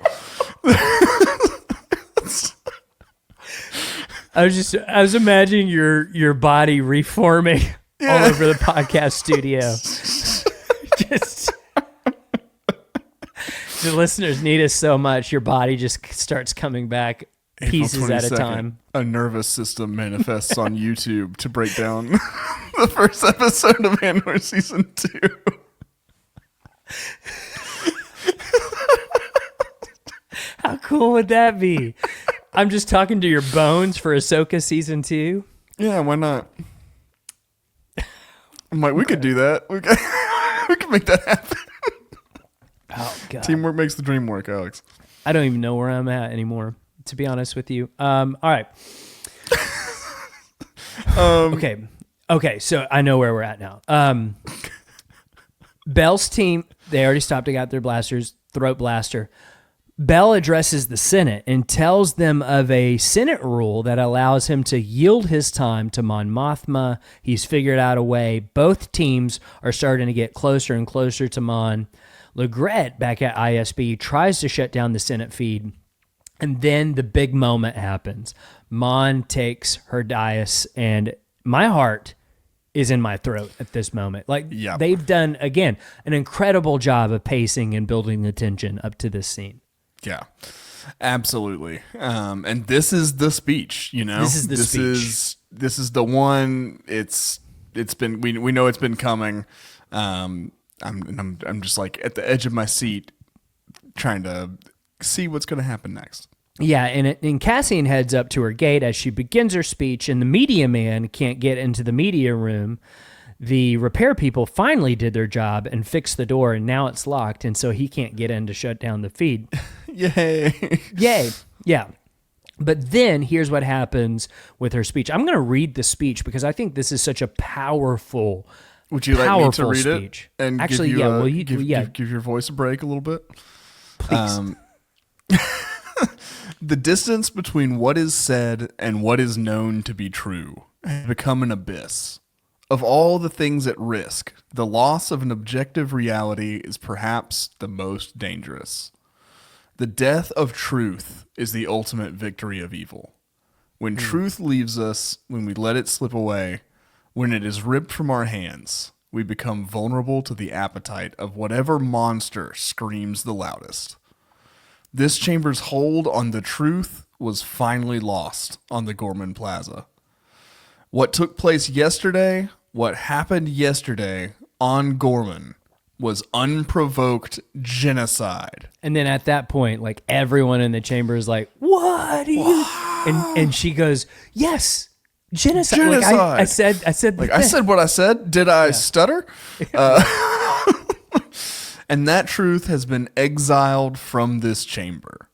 [SPEAKER 1] I was imagining your body reforming all over the podcast studio. Just the listeners need us so much. Your body just starts coming back pieces at a time.
[SPEAKER 2] A nervous system manifests on YouTube to break down the first episode of Andor season 2.
[SPEAKER 1] How cool would that be? I'm just talking to your bones for Ahsoka season 2.
[SPEAKER 2] Yeah, why not? I'm like, we could do that. We could make that happen.
[SPEAKER 1] Oh God!
[SPEAKER 2] Teamwork makes the dream work, Alex.
[SPEAKER 1] I don't even know where I'm at anymore, to be honest with you. All right. Okay. So I know where we're at now. Bell's team, they already stopped and got their blasters, throat blaster. Bell addresses the Senate and tells them of a Senate rule that allows him to yield his time to Mon Mothma. He's figured out a way. Both teams are starting to get closer and closer to Mon. Legret, back at ISB, tries to shut down the Senate feed. And then the big moment happens. Mon takes her dais, and my heart is in my throat at this moment. They've done, again, an incredible job of pacing and building the tension up to this scene.
[SPEAKER 2] Yeah, absolutely. And this is the speech, you know.
[SPEAKER 1] This is the speech.
[SPEAKER 2] This is the one. It's been we know it's been coming. I'm just like at the edge of my seat, trying to see what's going to happen next.
[SPEAKER 1] Yeah, and Cassian heads up to her gate as she begins her speech, and the media man can't get into the media room. The repair people finally did their job and fixed the door, and now it's locked, and so he can't get in to shut down the feed.
[SPEAKER 2] Yay.
[SPEAKER 1] Yay. Yeah. But then here's what happens with her speech. I'm going to read the speech because I think this is such a powerful
[SPEAKER 2] Would you like me to read
[SPEAKER 1] speech.
[SPEAKER 2] It? And
[SPEAKER 1] actually,
[SPEAKER 2] give you
[SPEAKER 1] give
[SPEAKER 2] your voice a break a little bit?
[SPEAKER 1] Please.
[SPEAKER 2] The distance between what is said and what is known to be true has become an abyss. Of all the things at risk, the loss of an objective reality is perhaps the most dangerous. The death of truth is the ultimate victory of evil. When truth leaves us, when we let it slip away, when it is ripped from our hands, we become vulnerable to the appetite of whatever monster screams the loudest. This chamber's hold on the truth was finally lost on the Ghorman Plaza. What took place yesterday, what happened yesterday on Ghorman, was unprovoked genocide.
[SPEAKER 1] And then at that point, like everyone in the chamber is like, "What?" And she goes, "Yes, genocide."
[SPEAKER 2] Genocide.
[SPEAKER 1] Like I said.
[SPEAKER 2] Like I said what I said. Did I stutter? And that truth has been exiled from this chamber.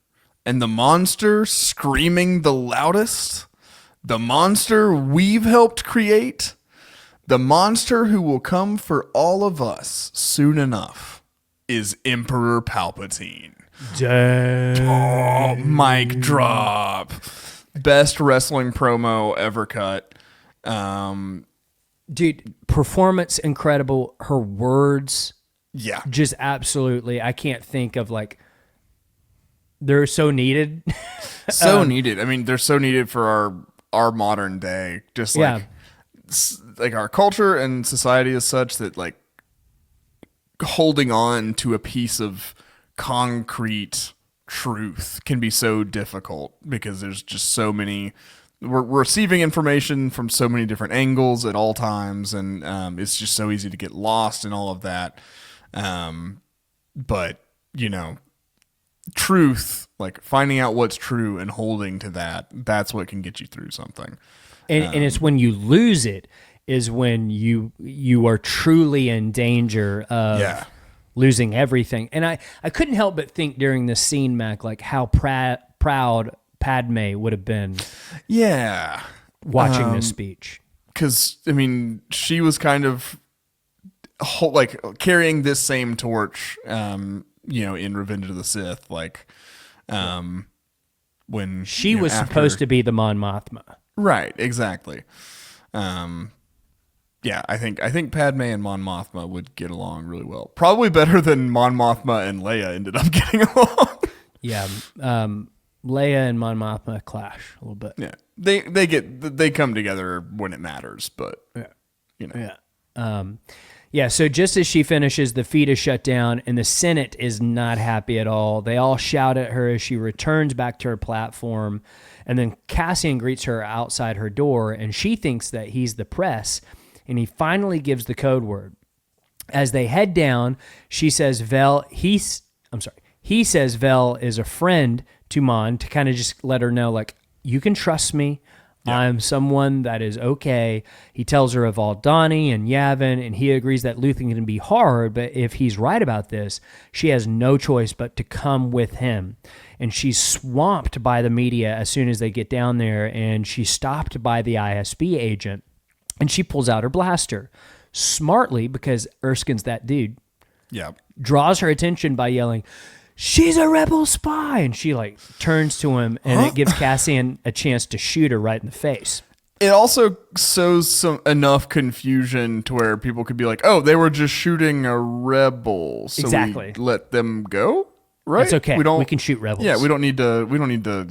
[SPEAKER 2] And the monster screaming the loudest, the monster we've helped create, the monster who will come for all of us soon enough, is Emperor Palpatine.
[SPEAKER 1] Dang.
[SPEAKER 2] Oh, mic drop. Best wrestling promo ever cut.
[SPEAKER 1] Dude, performance incredible. Her words,
[SPEAKER 2] yeah,
[SPEAKER 1] just absolutely. I can't think of like, they're so needed.
[SPEAKER 2] So needed. I mean, they're so needed for our modern day. Just like, like our culture and society is such that like holding on to a piece of concrete truth can be so difficult because there's just so many. We're receiving information from so many different angles at all times, and it's just so easy to get lost in all of that. But, you know, truth, like finding out what's true and holding to that, that's what can get you through something.
[SPEAKER 1] And it's when you lose it is when you are truly in danger of losing everything. And I couldn't help but think during this scene, Mac, like how proud Padme would have been watching this speech. Because,
[SPEAKER 2] I mean, she was kind of like carrying this same torch, you know, in Revenge of the Sith, like when
[SPEAKER 1] she was supposed to be the Mon Mothma.
[SPEAKER 2] Right, exactly. Yeah, I think Padme and Mon Mothma would get along really well. Probably better than Mon Mothma and Leia ended up getting along.
[SPEAKER 1] Yeah, Leia and Mon Mothma clash a little bit.
[SPEAKER 2] Yeah, they come together when it matters, but you know.
[SPEAKER 1] Yeah. So just as she finishes, the feed is shut down, and the Senate is not happy at all. They all shout at her as she returns back to her platform, and then Cassian greets her outside her door, and she thinks that he's the press, and he finally gives the code word. As they head down, she says he says Vel is a friend to Mon, to kind of just let her know, like, you can trust me. Yeah. I'm someone that is okay. He tells her of Aldani and Yavin, and he agrees that Luthen can be hard, but if he's right about this, she has no choice but to come with him. And she's swamped by the media as soon as they get down there, and she's stopped by the ISB agent, and she pulls out her blaster. Smartly, because Erskine's that dude.
[SPEAKER 2] Yeah.
[SPEAKER 1] Draws her attention by yelling, "She's a rebel spy!" And she turns to him, and it gives Cassian a chance to shoot her right in the face.
[SPEAKER 2] It also sows enough confusion to where people could be like, "Oh, they were just shooting a rebel, so
[SPEAKER 1] exactly.
[SPEAKER 2] we let them go." Right?
[SPEAKER 1] It's okay. We can shoot rebels.
[SPEAKER 2] Yeah, we don't need to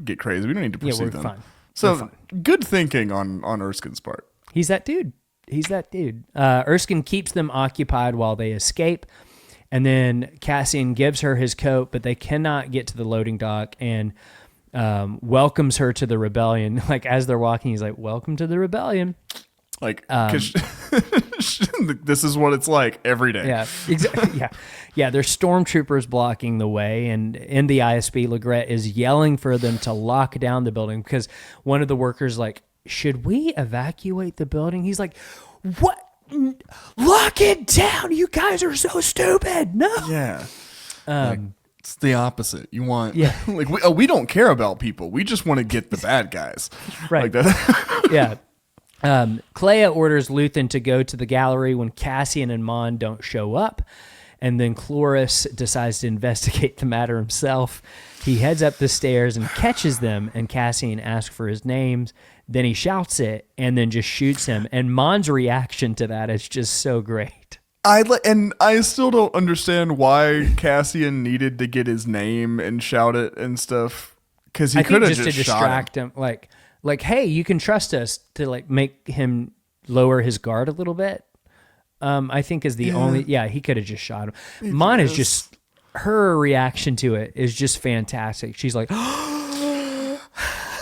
[SPEAKER 2] get crazy. We don't need to pursue them.
[SPEAKER 1] Fine.
[SPEAKER 2] So good thinking on Erskine's part.
[SPEAKER 1] He's that dude. Erskine keeps them occupied while they escape. And then Cassian gives her his coat, but they cannot get to the loading dock, and welcomes her to the rebellion. As they're walking, he's like, "Welcome to the rebellion."
[SPEAKER 2] This is what it's like every day.
[SPEAKER 1] Yeah, exactly. Yeah. There's stormtroopers blocking the way, and in the ISB, Legret is yelling for them to lock down the building because one of the workers "Should we evacuate the building?" He's like, "What? Lock it down! You guys are so stupid!" No.
[SPEAKER 2] Yeah. It's the opposite. You want,
[SPEAKER 1] we
[SPEAKER 2] don't care about people. We just want to get the bad guys.
[SPEAKER 1] Right.
[SPEAKER 2] Like that.
[SPEAKER 1] Yeah. Clea orders Luthen to go to the gallery when Cassian and Mon don't show up. And then Cloris decides to investigate the matter himself. He heads up the stairs and catches them, and Cassian asks for his names. Then he shouts it and then just shoots him. And Mon's reaction to that is just so great.
[SPEAKER 2] I still don't understand why Cassian needed to get his name and shout it and stuff. Because he could have just
[SPEAKER 1] to distract him. Hey, you can trust us, to make him lower his guard a little bit. I think is the only. Yeah, he could have just shot him. Mon is just, her reaction to it is just fantastic. She's like,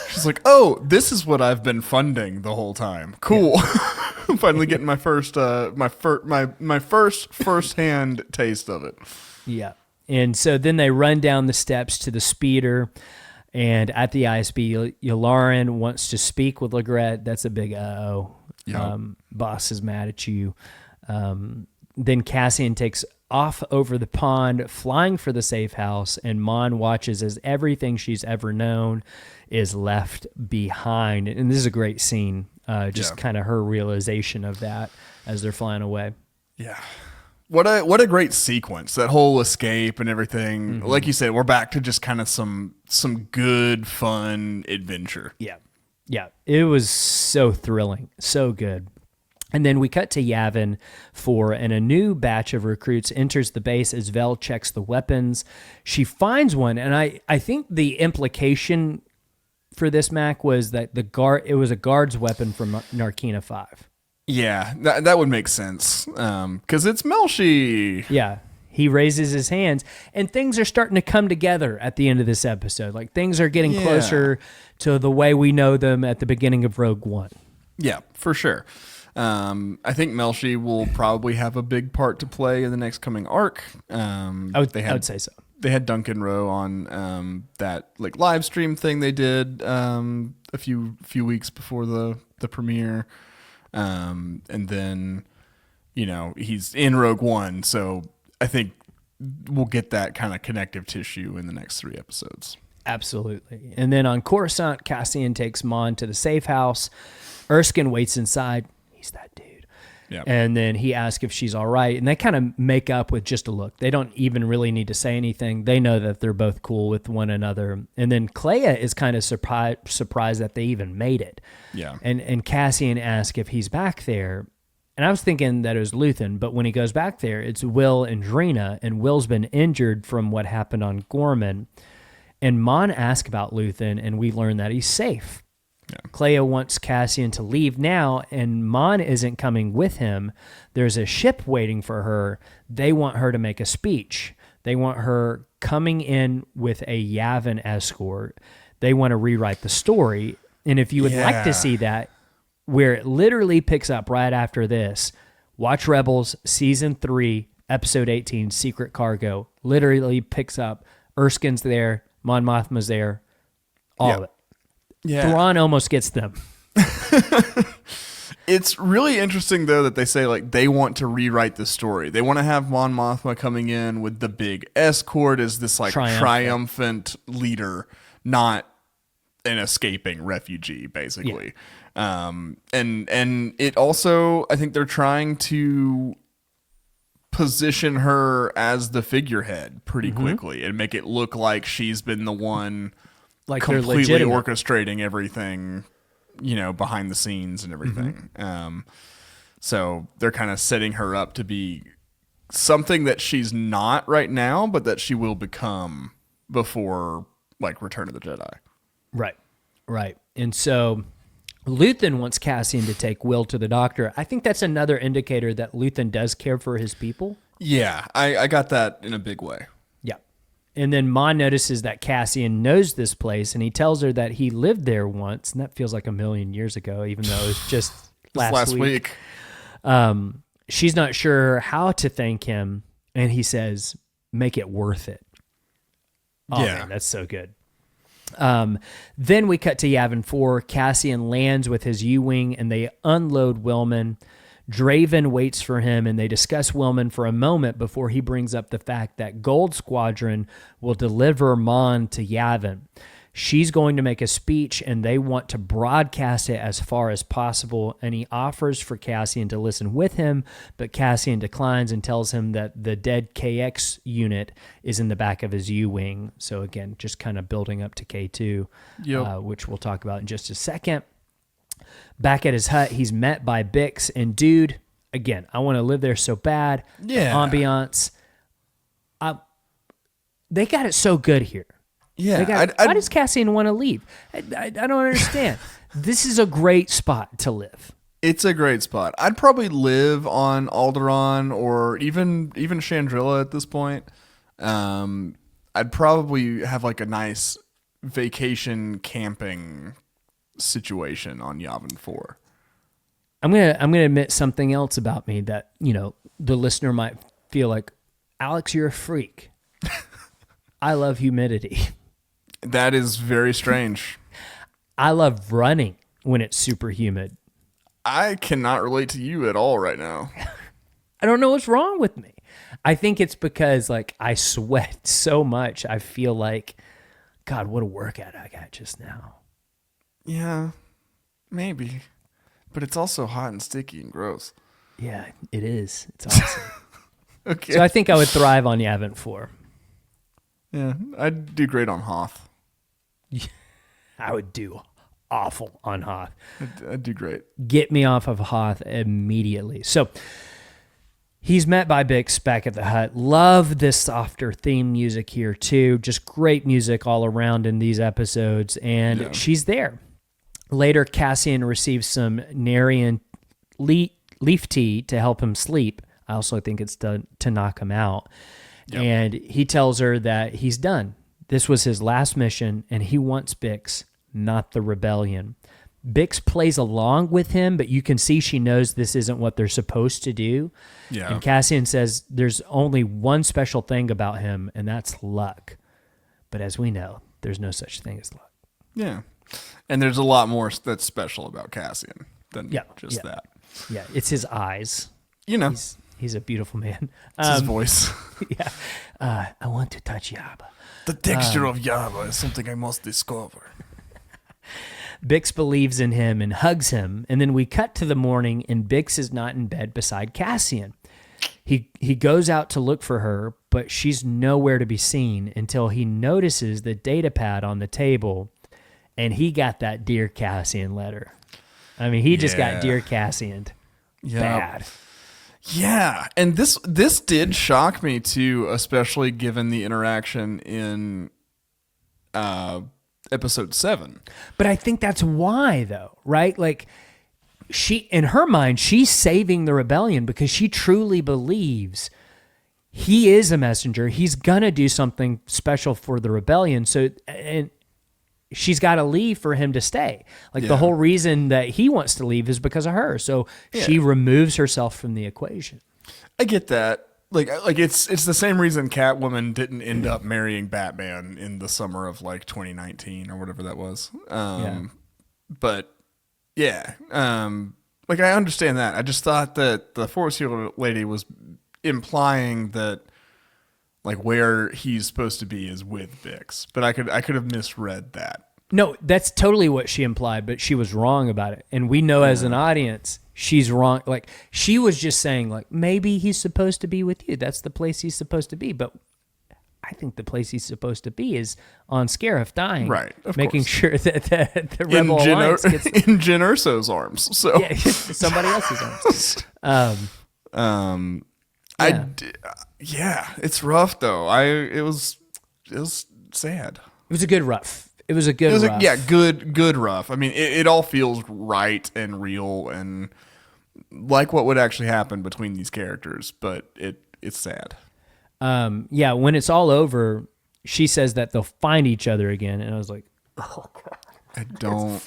[SPEAKER 2] she's like, "Oh, this is what I've been funding the whole time. Cool." Yeah. I'm finally getting my first first-hand taste of it.
[SPEAKER 1] Yeah. And so then they run down the steps to the speeder, and at the ISB, Yularen wants to speak with Legret. That's a big uh-oh. Yeah. Boss is mad at you. Then Cassian takes off over the pond, flying for the safe house, and Mon watches as everything she's ever known is left behind. And this is a great scene. Kind of her realization of that as they're flying away.
[SPEAKER 2] Yeah. What a great sequence, that whole escape and everything. Mm-hmm. Like you said, we're back to just kind of some good, fun adventure.
[SPEAKER 1] Yeah. Yeah. It was so thrilling. So good. And then we cut to Yavin and a new batch of recruits enters the base as Vel checks the weapons. She finds one, and I think the implication for this, Mac, was that it was a guard's weapon from Narkina 5.
[SPEAKER 2] Yeah, that would make sense, because it's Melshi.
[SPEAKER 1] Yeah, he raises his hands, and things are starting to come together at the end of this episode. Things are getting closer to the way we know them at the beginning of Rogue One.
[SPEAKER 2] Yeah, for sure. I think Melshi will probably have a big part to play in the next coming arc.
[SPEAKER 1] I would say so.
[SPEAKER 2] They had Duncan Rowe on that live stream thing they did a few weeks before the premiere, and then he's in Rogue One, so I think we'll get that kind of connective tissue in the next 3 episodes.
[SPEAKER 1] Absolutely. And then on Coruscant, Cassian takes Mon to the safe house. Erskine waits inside. He's that dude. Yep. And then he asks if she's all right. And they kind of make up with just a look. They don't even really need to say anything. They know that they're both cool with one another. And then Clea is kind of surprised that they even made it.
[SPEAKER 2] Yeah.
[SPEAKER 1] And Cassian asks if he's back there. And I was thinking that it was Luthen, but when he goes back there, it's Will and Drina, and Will's been injured from what happened on Ghorman. And Mon asks about Luthen, and we learn that he's safe. Yeah. Clea wants Cassian to leave now, and Mon isn't coming with him. There's a ship waiting for her. They want her to make a speech. They want her coming in with a Yavin escort. They want to rewrite the story. And if you would like to see that, where it literally picks up right after this, watch Rebels Season 3, Episode 18, Secret Cargo. Literally picks up. Erskine's there. Mon Mothma's there. All of it.
[SPEAKER 2] Yeah.
[SPEAKER 1] Thrawn almost gets them.
[SPEAKER 2] It's really interesting, though, that they say like they want to rewrite the story. They want to have Mon Mothma coming in with the big escort as this like triumphant leader, not an escaping refugee, basically. Yeah. And it also, I think they're trying to position her as the figurehead pretty quickly and make it look like she's been the one like completely orchestrating everything, you know, behind the scenes and everything. So they're kind of setting her up to be something that she's not right now, but that she will become before like Return of the Jedi.
[SPEAKER 1] Right. And so Luthen wants Cassian to take Will to the doctor. I think that's another indicator that Luthen does care for his people.
[SPEAKER 2] Yeah, I got that in a big way.
[SPEAKER 1] Yeah. And then Mon notices that Cassian knows this place, and he tells her that he lived there once, and that feels like a million years ago, even though it was just last week. She's not sure how to thank him, and he says, make it worth it. Oh, man, that's so good. Then we cut to Yavin 4. Cassian lands with his U-Wing, and they unload Willman. Draven waits for him, and they discuss Willman for a moment before he brings up the fact that Gold Squadron will deliver Mon to Yavin. She's going to make a speech, and they want to broadcast it as far as possible, and he offers for Cassian to listen with him, but Cassian declines and tells him that the dead KX unit is in the back of his U-Wing. So again, just kind of building up to K2, which we'll talk about in just a second. Back at his hut, he's met by Bix, and dude, again, I want to live there so bad.
[SPEAKER 2] Yeah.
[SPEAKER 1] Ambiance. They got it so good here.
[SPEAKER 2] Yeah.
[SPEAKER 1] Why does Cassian want to leave? I don't understand. This is a great spot to live.
[SPEAKER 2] It's a great spot. I'd probably live on Alderaan or even Chandrilla at this point. I'd probably have like a nice vacation camping situation on Yavin 4.
[SPEAKER 1] I'm gonna admit something else about me that, you know, the listener might feel like, Alex, you're a freak. I love humidity.
[SPEAKER 2] That is very strange.
[SPEAKER 1] I love running when it's super humid.
[SPEAKER 2] I cannot relate to you at all right now.
[SPEAKER 1] I don't know what's wrong with me. I think it's because like I sweat so much. I feel like, God, what a workout I got just now.
[SPEAKER 2] Yeah, maybe. But it's also hot and sticky and gross.
[SPEAKER 1] Yeah, it is. It's awesome.
[SPEAKER 2] Okay.
[SPEAKER 1] So I think I would thrive on Yavin 4.
[SPEAKER 2] Yeah, I'd do great on Hoth.
[SPEAKER 1] I would do awful on Hoth.
[SPEAKER 2] I'd do great.
[SPEAKER 1] Get me off of Hoth immediately. So he's met by Bix back at the hut. Love this softer theme music here too. Just great music all around in these episodes. And she's there. Later, Cassian receives some Narian leaf tea to help him sleep. I also think it's to knock him out. Yep. And he tells her that he's done. This was his last mission, and he wants Bix, not the rebellion. Bix plays along with him, but you can see she knows this isn't what they're supposed to do. Yeah. And Cassian says there's only one special thing about him, and that's luck. But as we know, there's no such thing as luck.
[SPEAKER 2] Yeah. And there's a lot more that's special about Cassian than just that.
[SPEAKER 1] Yeah, it's his eyes.
[SPEAKER 2] You know.
[SPEAKER 1] He's a beautiful man.
[SPEAKER 2] It's his voice.
[SPEAKER 1] Yeah. I want to touch Yaba.
[SPEAKER 2] The texture of Yaba is something I must discover.
[SPEAKER 1] Bix believes in him and hugs him, and then we cut to the morning, and Bix is not in bed beside Cassian. He goes out to look for her, but she's nowhere to be seen until he notices the data pad on the table, and he got that Dear Cassian letter. I mean, he just got Dear Cassian. bad.
[SPEAKER 2] Yeah, and this did shock me too, especially given the interaction in episode 7.
[SPEAKER 1] But I think that's why, though, right? Like, she, in her mind, she's saving the rebellion because she truly believes he is a messenger. He's gonna do something special for the rebellion. So, and she's got to leave for him to stay. Like the whole reason that he wants to leave is because of her. So she removes herself from the equation.
[SPEAKER 2] I get that. Like it's the same reason Catwoman didn't end up marrying Batman in the summer of like 2019 or whatever that was. But yeah, like I understand that. I just thought that the Force Healer lady was implying that like where he's supposed to be is with Bix, but I could have misread that.
[SPEAKER 1] No, that's totally what she implied, but she was wrong about it. And we know as an audience, she's wrong. Like she was just saying like, maybe he's supposed to be with you. That's the place he's supposed to be. But I think the place he's supposed to be is on Scarif dying.
[SPEAKER 2] Right.
[SPEAKER 1] Making
[SPEAKER 2] course.
[SPEAKER 1] sure that the Rebel Alliance gets...
[SPEAKER 2] in Jyn Erso's arms. So
[SPEAKER 1] yeah, somebody else's arms.
[SPEAKER 2] Yeah, it's rough though. It was sad.
[SPEAKER 1] It was a good rough. It was a good rough.
[SPEAKER 2] Good rough. I mean, it all feels right and real and like what would actually happen between these characters, but it's sad.
[SPEAKER 1] When it's all over, she says that they'll find each other again, and I was like, oh God.
[SPEAKER 2] I don't.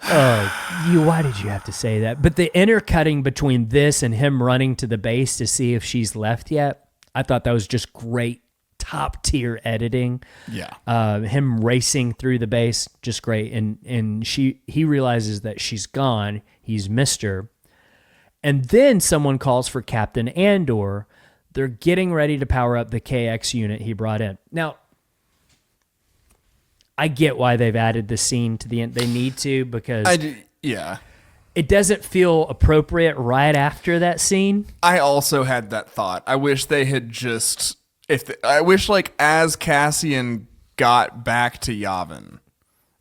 [SPEAKER 1] Why did you have to say that? But the intercutting between this and him running to the base to see if she's left yet, I thought that was just great, top tier editing.
[SPEAKER 2] Yeah.
[SPEAKER 1] Him racing through the base, just great. And he realizes that she's gone. He's missed her. And then someone calls for Captain Andor. They're getting ready to power up the KX unit he brought in. Now, I get why they've added the scene to the end. They need to because it doesn't feel appropriate right after that scene.
[SPEAKER 2] I also had that thought. I wish they had just I wish like as Cassian got back to Yavin,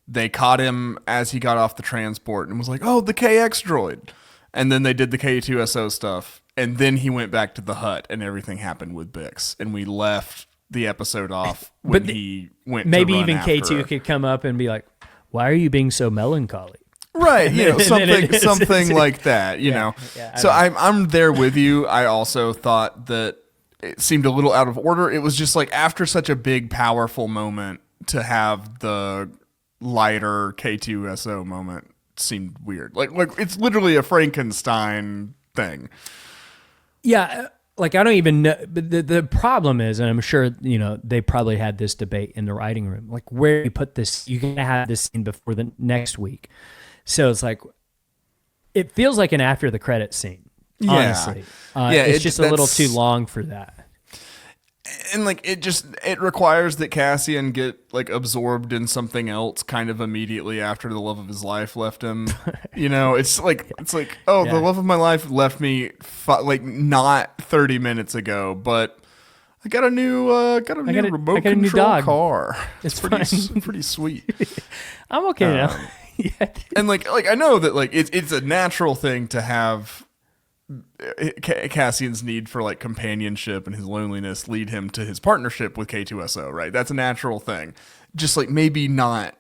[SPEAKER 2] they caught him as he got off the transport and was like, "Oh, the KX droid," and then they did the K2SO stuff, and then he went back to the hut, and everything happened with Bix, and we left the episode off when he went
[SPEAKER 1] maybe
[SPEAKER 2] to run
[SPEAKER 1] even
[SPEAKER 2] after
[SPEAKER 1] K2
[SPEAKER 2] her.
[SPEAKER 1] could come up and be like, why are you being so melancholy?
[SPEAKER 2] Right, something like that, you know.
[SPEAKER 1] Yeah,
[SPEAKER 2] so I'm there with you. I also thought that it seemed a little out of order. It was just like after such a big, powerful moment to have the lighter K2SO moment seemed weird. Like it's literally a Frankenstein thing.
[SPEAKER 1] Yeah, like I don't even know. But the problem is, and I'm sure they probably had this debate in the writing room. Like where you put this, you're gonna have this scene before the next week. So it's like it feels like an after the credits scene. Honestly, it's just a little too long for that.
[SPEAKER 2] And like it requires that Cassian get like absorbed in something else kind of immediately after the love of his life left him. It's like the love of my life left me like not 30 minutes ago, but I got a new remote control car. It's pretty sweet.
[SPEAKER 1] I'm okay now.
[SPEAKER 2] And like I know that like it's a natural thing to have Cassian's need for like companionship and his loneliness lead him to his partnership with K2SO, right? That's a natural thing. Just like maybe not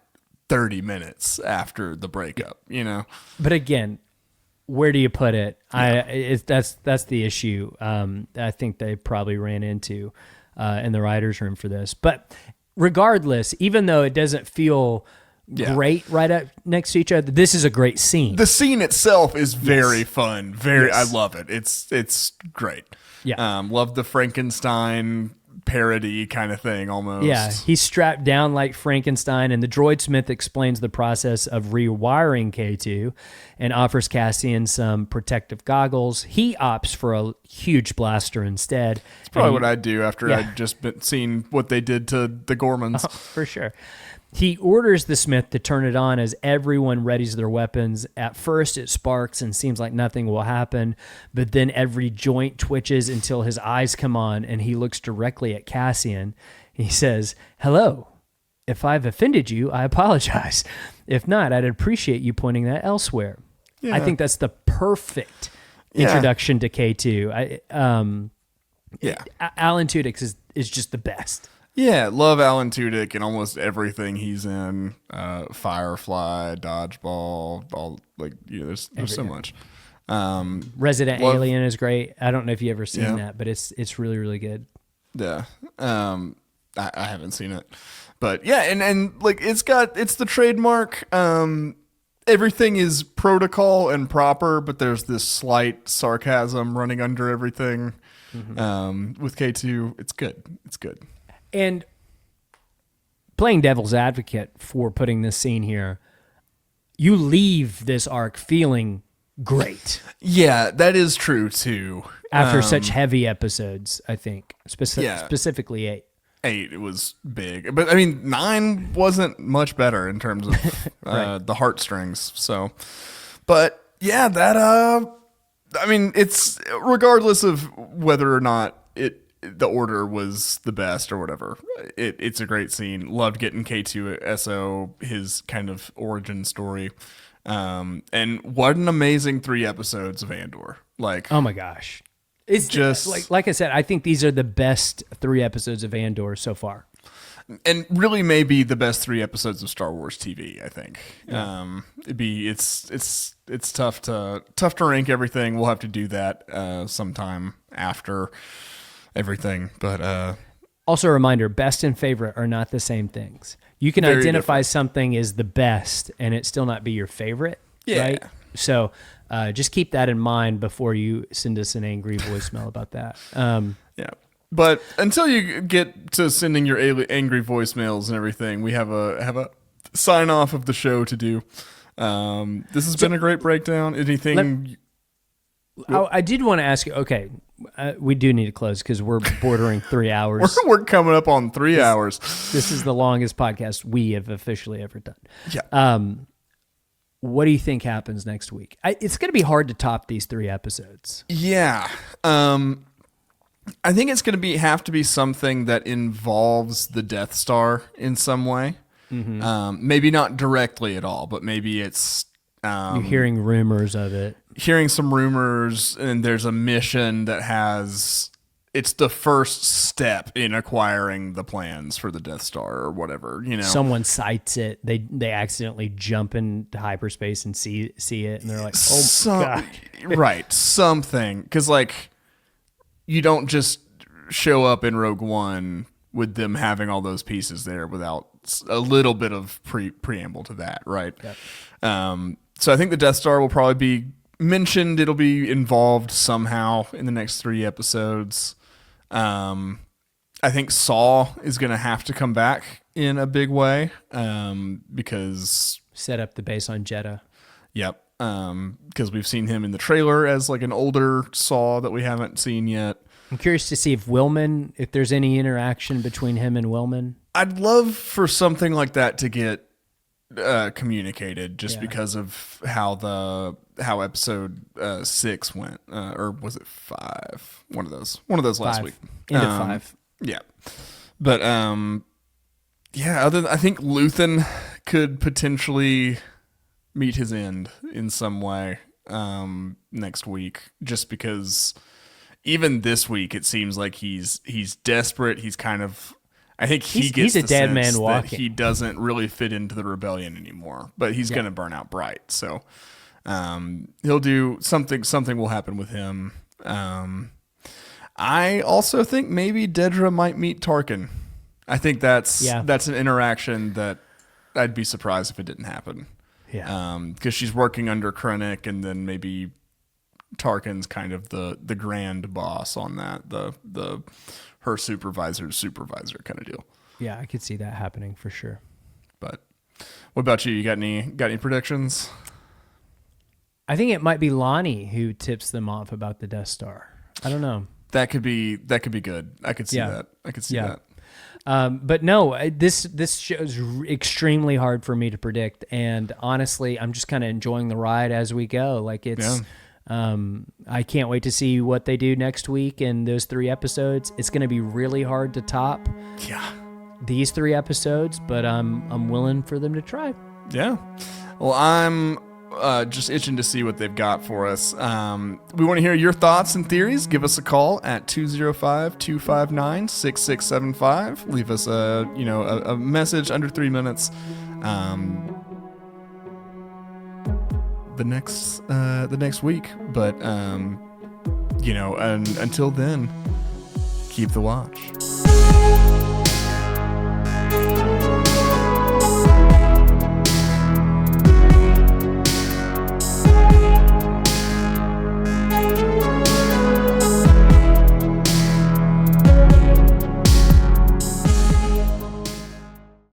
[SPEAKER 2] 30 minutes after the breakup,
[SPEAKER 1] But again, where do you put it? Yeah. That's the issue. I think they probably ran into in the writer's room for this. But regardless, even though it doesn't feel great right up next to each other, this is a great scene.
[SPEAKER 2] The scene itself is very fun. I love it. It's great.
[SPEAKER 1] Yeah.
[SPEAKER 2] Love the Frankenstein parody kind of thing almost.
[SPEAKER 1] Yeah, he's strapped down like Frankenstein, and the droid smith explains the process of rewiring K2 and offers Cassian some protective goggles. He opts for a huge blaster instead.
[SPEAKER 2] It's probably what I'd do after I'd just seen what they did to the Ghormans.
[SPEAKER 1] Oh, for sure. He orders the smith to turn it on as everyone readies their weapons. At first, it sparks and seems like nothing will happen, but then every joint twitches until his eyes come on and he looks directly at Cassian. He says, "Hello. If I've offended you, I apologize. If not, I'd appreciate you pointing that elsewhere." Yeah. I think that's the perfect
[SPEAKER 2] Yeah.
[SPEAKER 1] introduction to K2.
[SPEAKER 2] Yeah.
[SPEAKER 1] Alan Tudyk is just the best.
[SPEAKER 2] Yeah, love Alan Tudyk and almost everything he's in. Firefly, Dodgeball, all there's so much.
[SPEAKER 1] Resident
[SPEAKER 2] love-
[SPEAKER 1] Alien is great. I don't know if you ever seen
[SPEAKER 2] Yeah.
[SPEAKER 1] that, but it's really, really good.
[SPEAKER 2] Yeah. I haven't seen it. But yeah, and like it's the trademark. Everything is protocol and proper, but there's this slight sarcasm running under everything. With K2, it's good. It's good.
[SPEAKER 1] And playing devil's advocate for putting this scene here, you leave this arc feeling great
[SPEAKER 2] Yeah, that is true too.
[SPEAKER 1] after such heavy episodes, I think. Specifically 8.
[SPEAKER 2] 8 it was big, but I mean 9 wasn't much better in terms of
[SPEAKER 1] Right.
[SPEAKER 2] the heartstrings. So, but yeah, that I mean, it's regardless of whether or not the order was the best or whatever. It's a great scene. Loved getting K2SO, his kind of origin story. And what an amazing 3 episodes of Andor. Like,
[SPEAKER 1] Oh my gosh. It's
[SPEAKER 2] Just-
[SPEAKER 1] just like I said, I think these are the best 3 episodes of Andor so far.
[SPEAKER 2] and really maybe the best 3 episodes of Star Wars TV, I think. It's tough to rank everything. We'll have to do that sometime after everything, but
[SPEAKER 1] Also a reminder, best and favorite are not the same things. You can
[SPEAKER 2] Very
[SPEAKER 1] identify something as the best and it still not be your favorite,
[SPEAKER 2] Yeah.
[SPEAKER 1] right? So just keep that in mind before you send us an angry voicemail about that.
[SPEAKER 2] yeah. But until you get to sending your angry voicemails and everything, we have a sign off of the show to do. This has been a great breakdown. Anything?
[SPEAKER 1] I did want to ask you, okay, we do need to close because we're bordering 3 hours.
[SPEAKER 2] We're coming up on 3 hours.
[SPEAKER 1] This is the longest podcast we have officially ever done.
[SPEAKER 2] Yeah.
[SPEAKER 1] What do you think happens next week? It's going to be hard to top these 3 episodes.
[SPEAKER 2] Yeah. I think it's going to have to be something that involves the Death Star in some way. Maybe not directly at all, but maybe it's
[SPEAKER 1] You're hearing rumors of it.
[SPEAKER 2] hearing some rumors, and there's a mission that it's the first step in acquiring the plans for the Death Star or whatever,
[SPEAKER 1] Someone cites it. They accidentally jump into hyperspace and see it, and they're like, "Oh my god!"
[SPEAKER 2] Right, something, because like you don't just show up in Rogue One with them having all those pieces there without a little bit of preamble to that, right?
[SPEAKER 1] Yep.
[SPEAKER 2] So I think the Death Star will probably be mentioned. It'll be involved somehow in the next 3 episodes. I think Saw is going to have to come back in a big way because
[SPEAKER 1] Set up the base on Jeddah.
[SPEAKER 2] Yep. Because we've seen him in the trailer as like an older Saw that we haven't seen yet.
[SPEAKER 1] I'm curious to see if there's any interaction between him and Willman.
[SPEAKER 2] I'd love for something like that to get communicated, just
[SPEAKER 1] Yeah.
[SPEAKER 2] because of how episode 6 went, or was it 5? One of those last
[SPEAKER 1] 5.
[SPEAKER 2] week.
[SPEAKER 1] End of 5.
[SPEAKER 2] Yeah, but yeah. I think Luthen could potentially meet his end in some way next week, just because even this week it seems like he's desperate. He's kind of, I think he gets
[SPEAKER 1] he's a
[SPEAKER 2] the
[SPEAKER 1] dead
[SPEAKER 2] sense
[SPEAKER 1] man walking.
[SPEAKER 2] that he doesn't really fit into the rebellion anymore, but he's going to burn out bright. So he'll do something. Something will happen with him. I also think maybe Dedra might meet Tarkin. I think that's an interaction that I'd be surprised if it didn't happen.
[SPEAKER 1] Yeah.
[SPEAKER 2] Because she's working under Krennic, and then maybe Tarkin's kind of the grand boss on that, her supervisor's supervisor kind of deal.
[SPEAKER 1] Yeah, I could see that happening for sure.
[SPEAKER 2] But what about you? You got any predictions?
[SPEAKER 1] I think it might be Lonnie who tips them off about the Death Star. I don't know.
[SPEAKER 2] That could be good. I could see that. I could see that.
[SPEAKER 1] But no, this show is extremely hard for me to predict, and honestly, I'm just kind of enjoying the ride as we go. Like it's, I can't wait to see what they do next week in those 3 episodes. It's going to be really hard to top these 3 episodes, but I'm willing for them to try.
[SPEAKER 2] Yeah. Well, I'm just itching to see what they've got for us. We want to hear your thoughts and theories. Give us a call at 205-259-6675. Leave us a message under 3 minutes. The next week, but until then, keep the watch.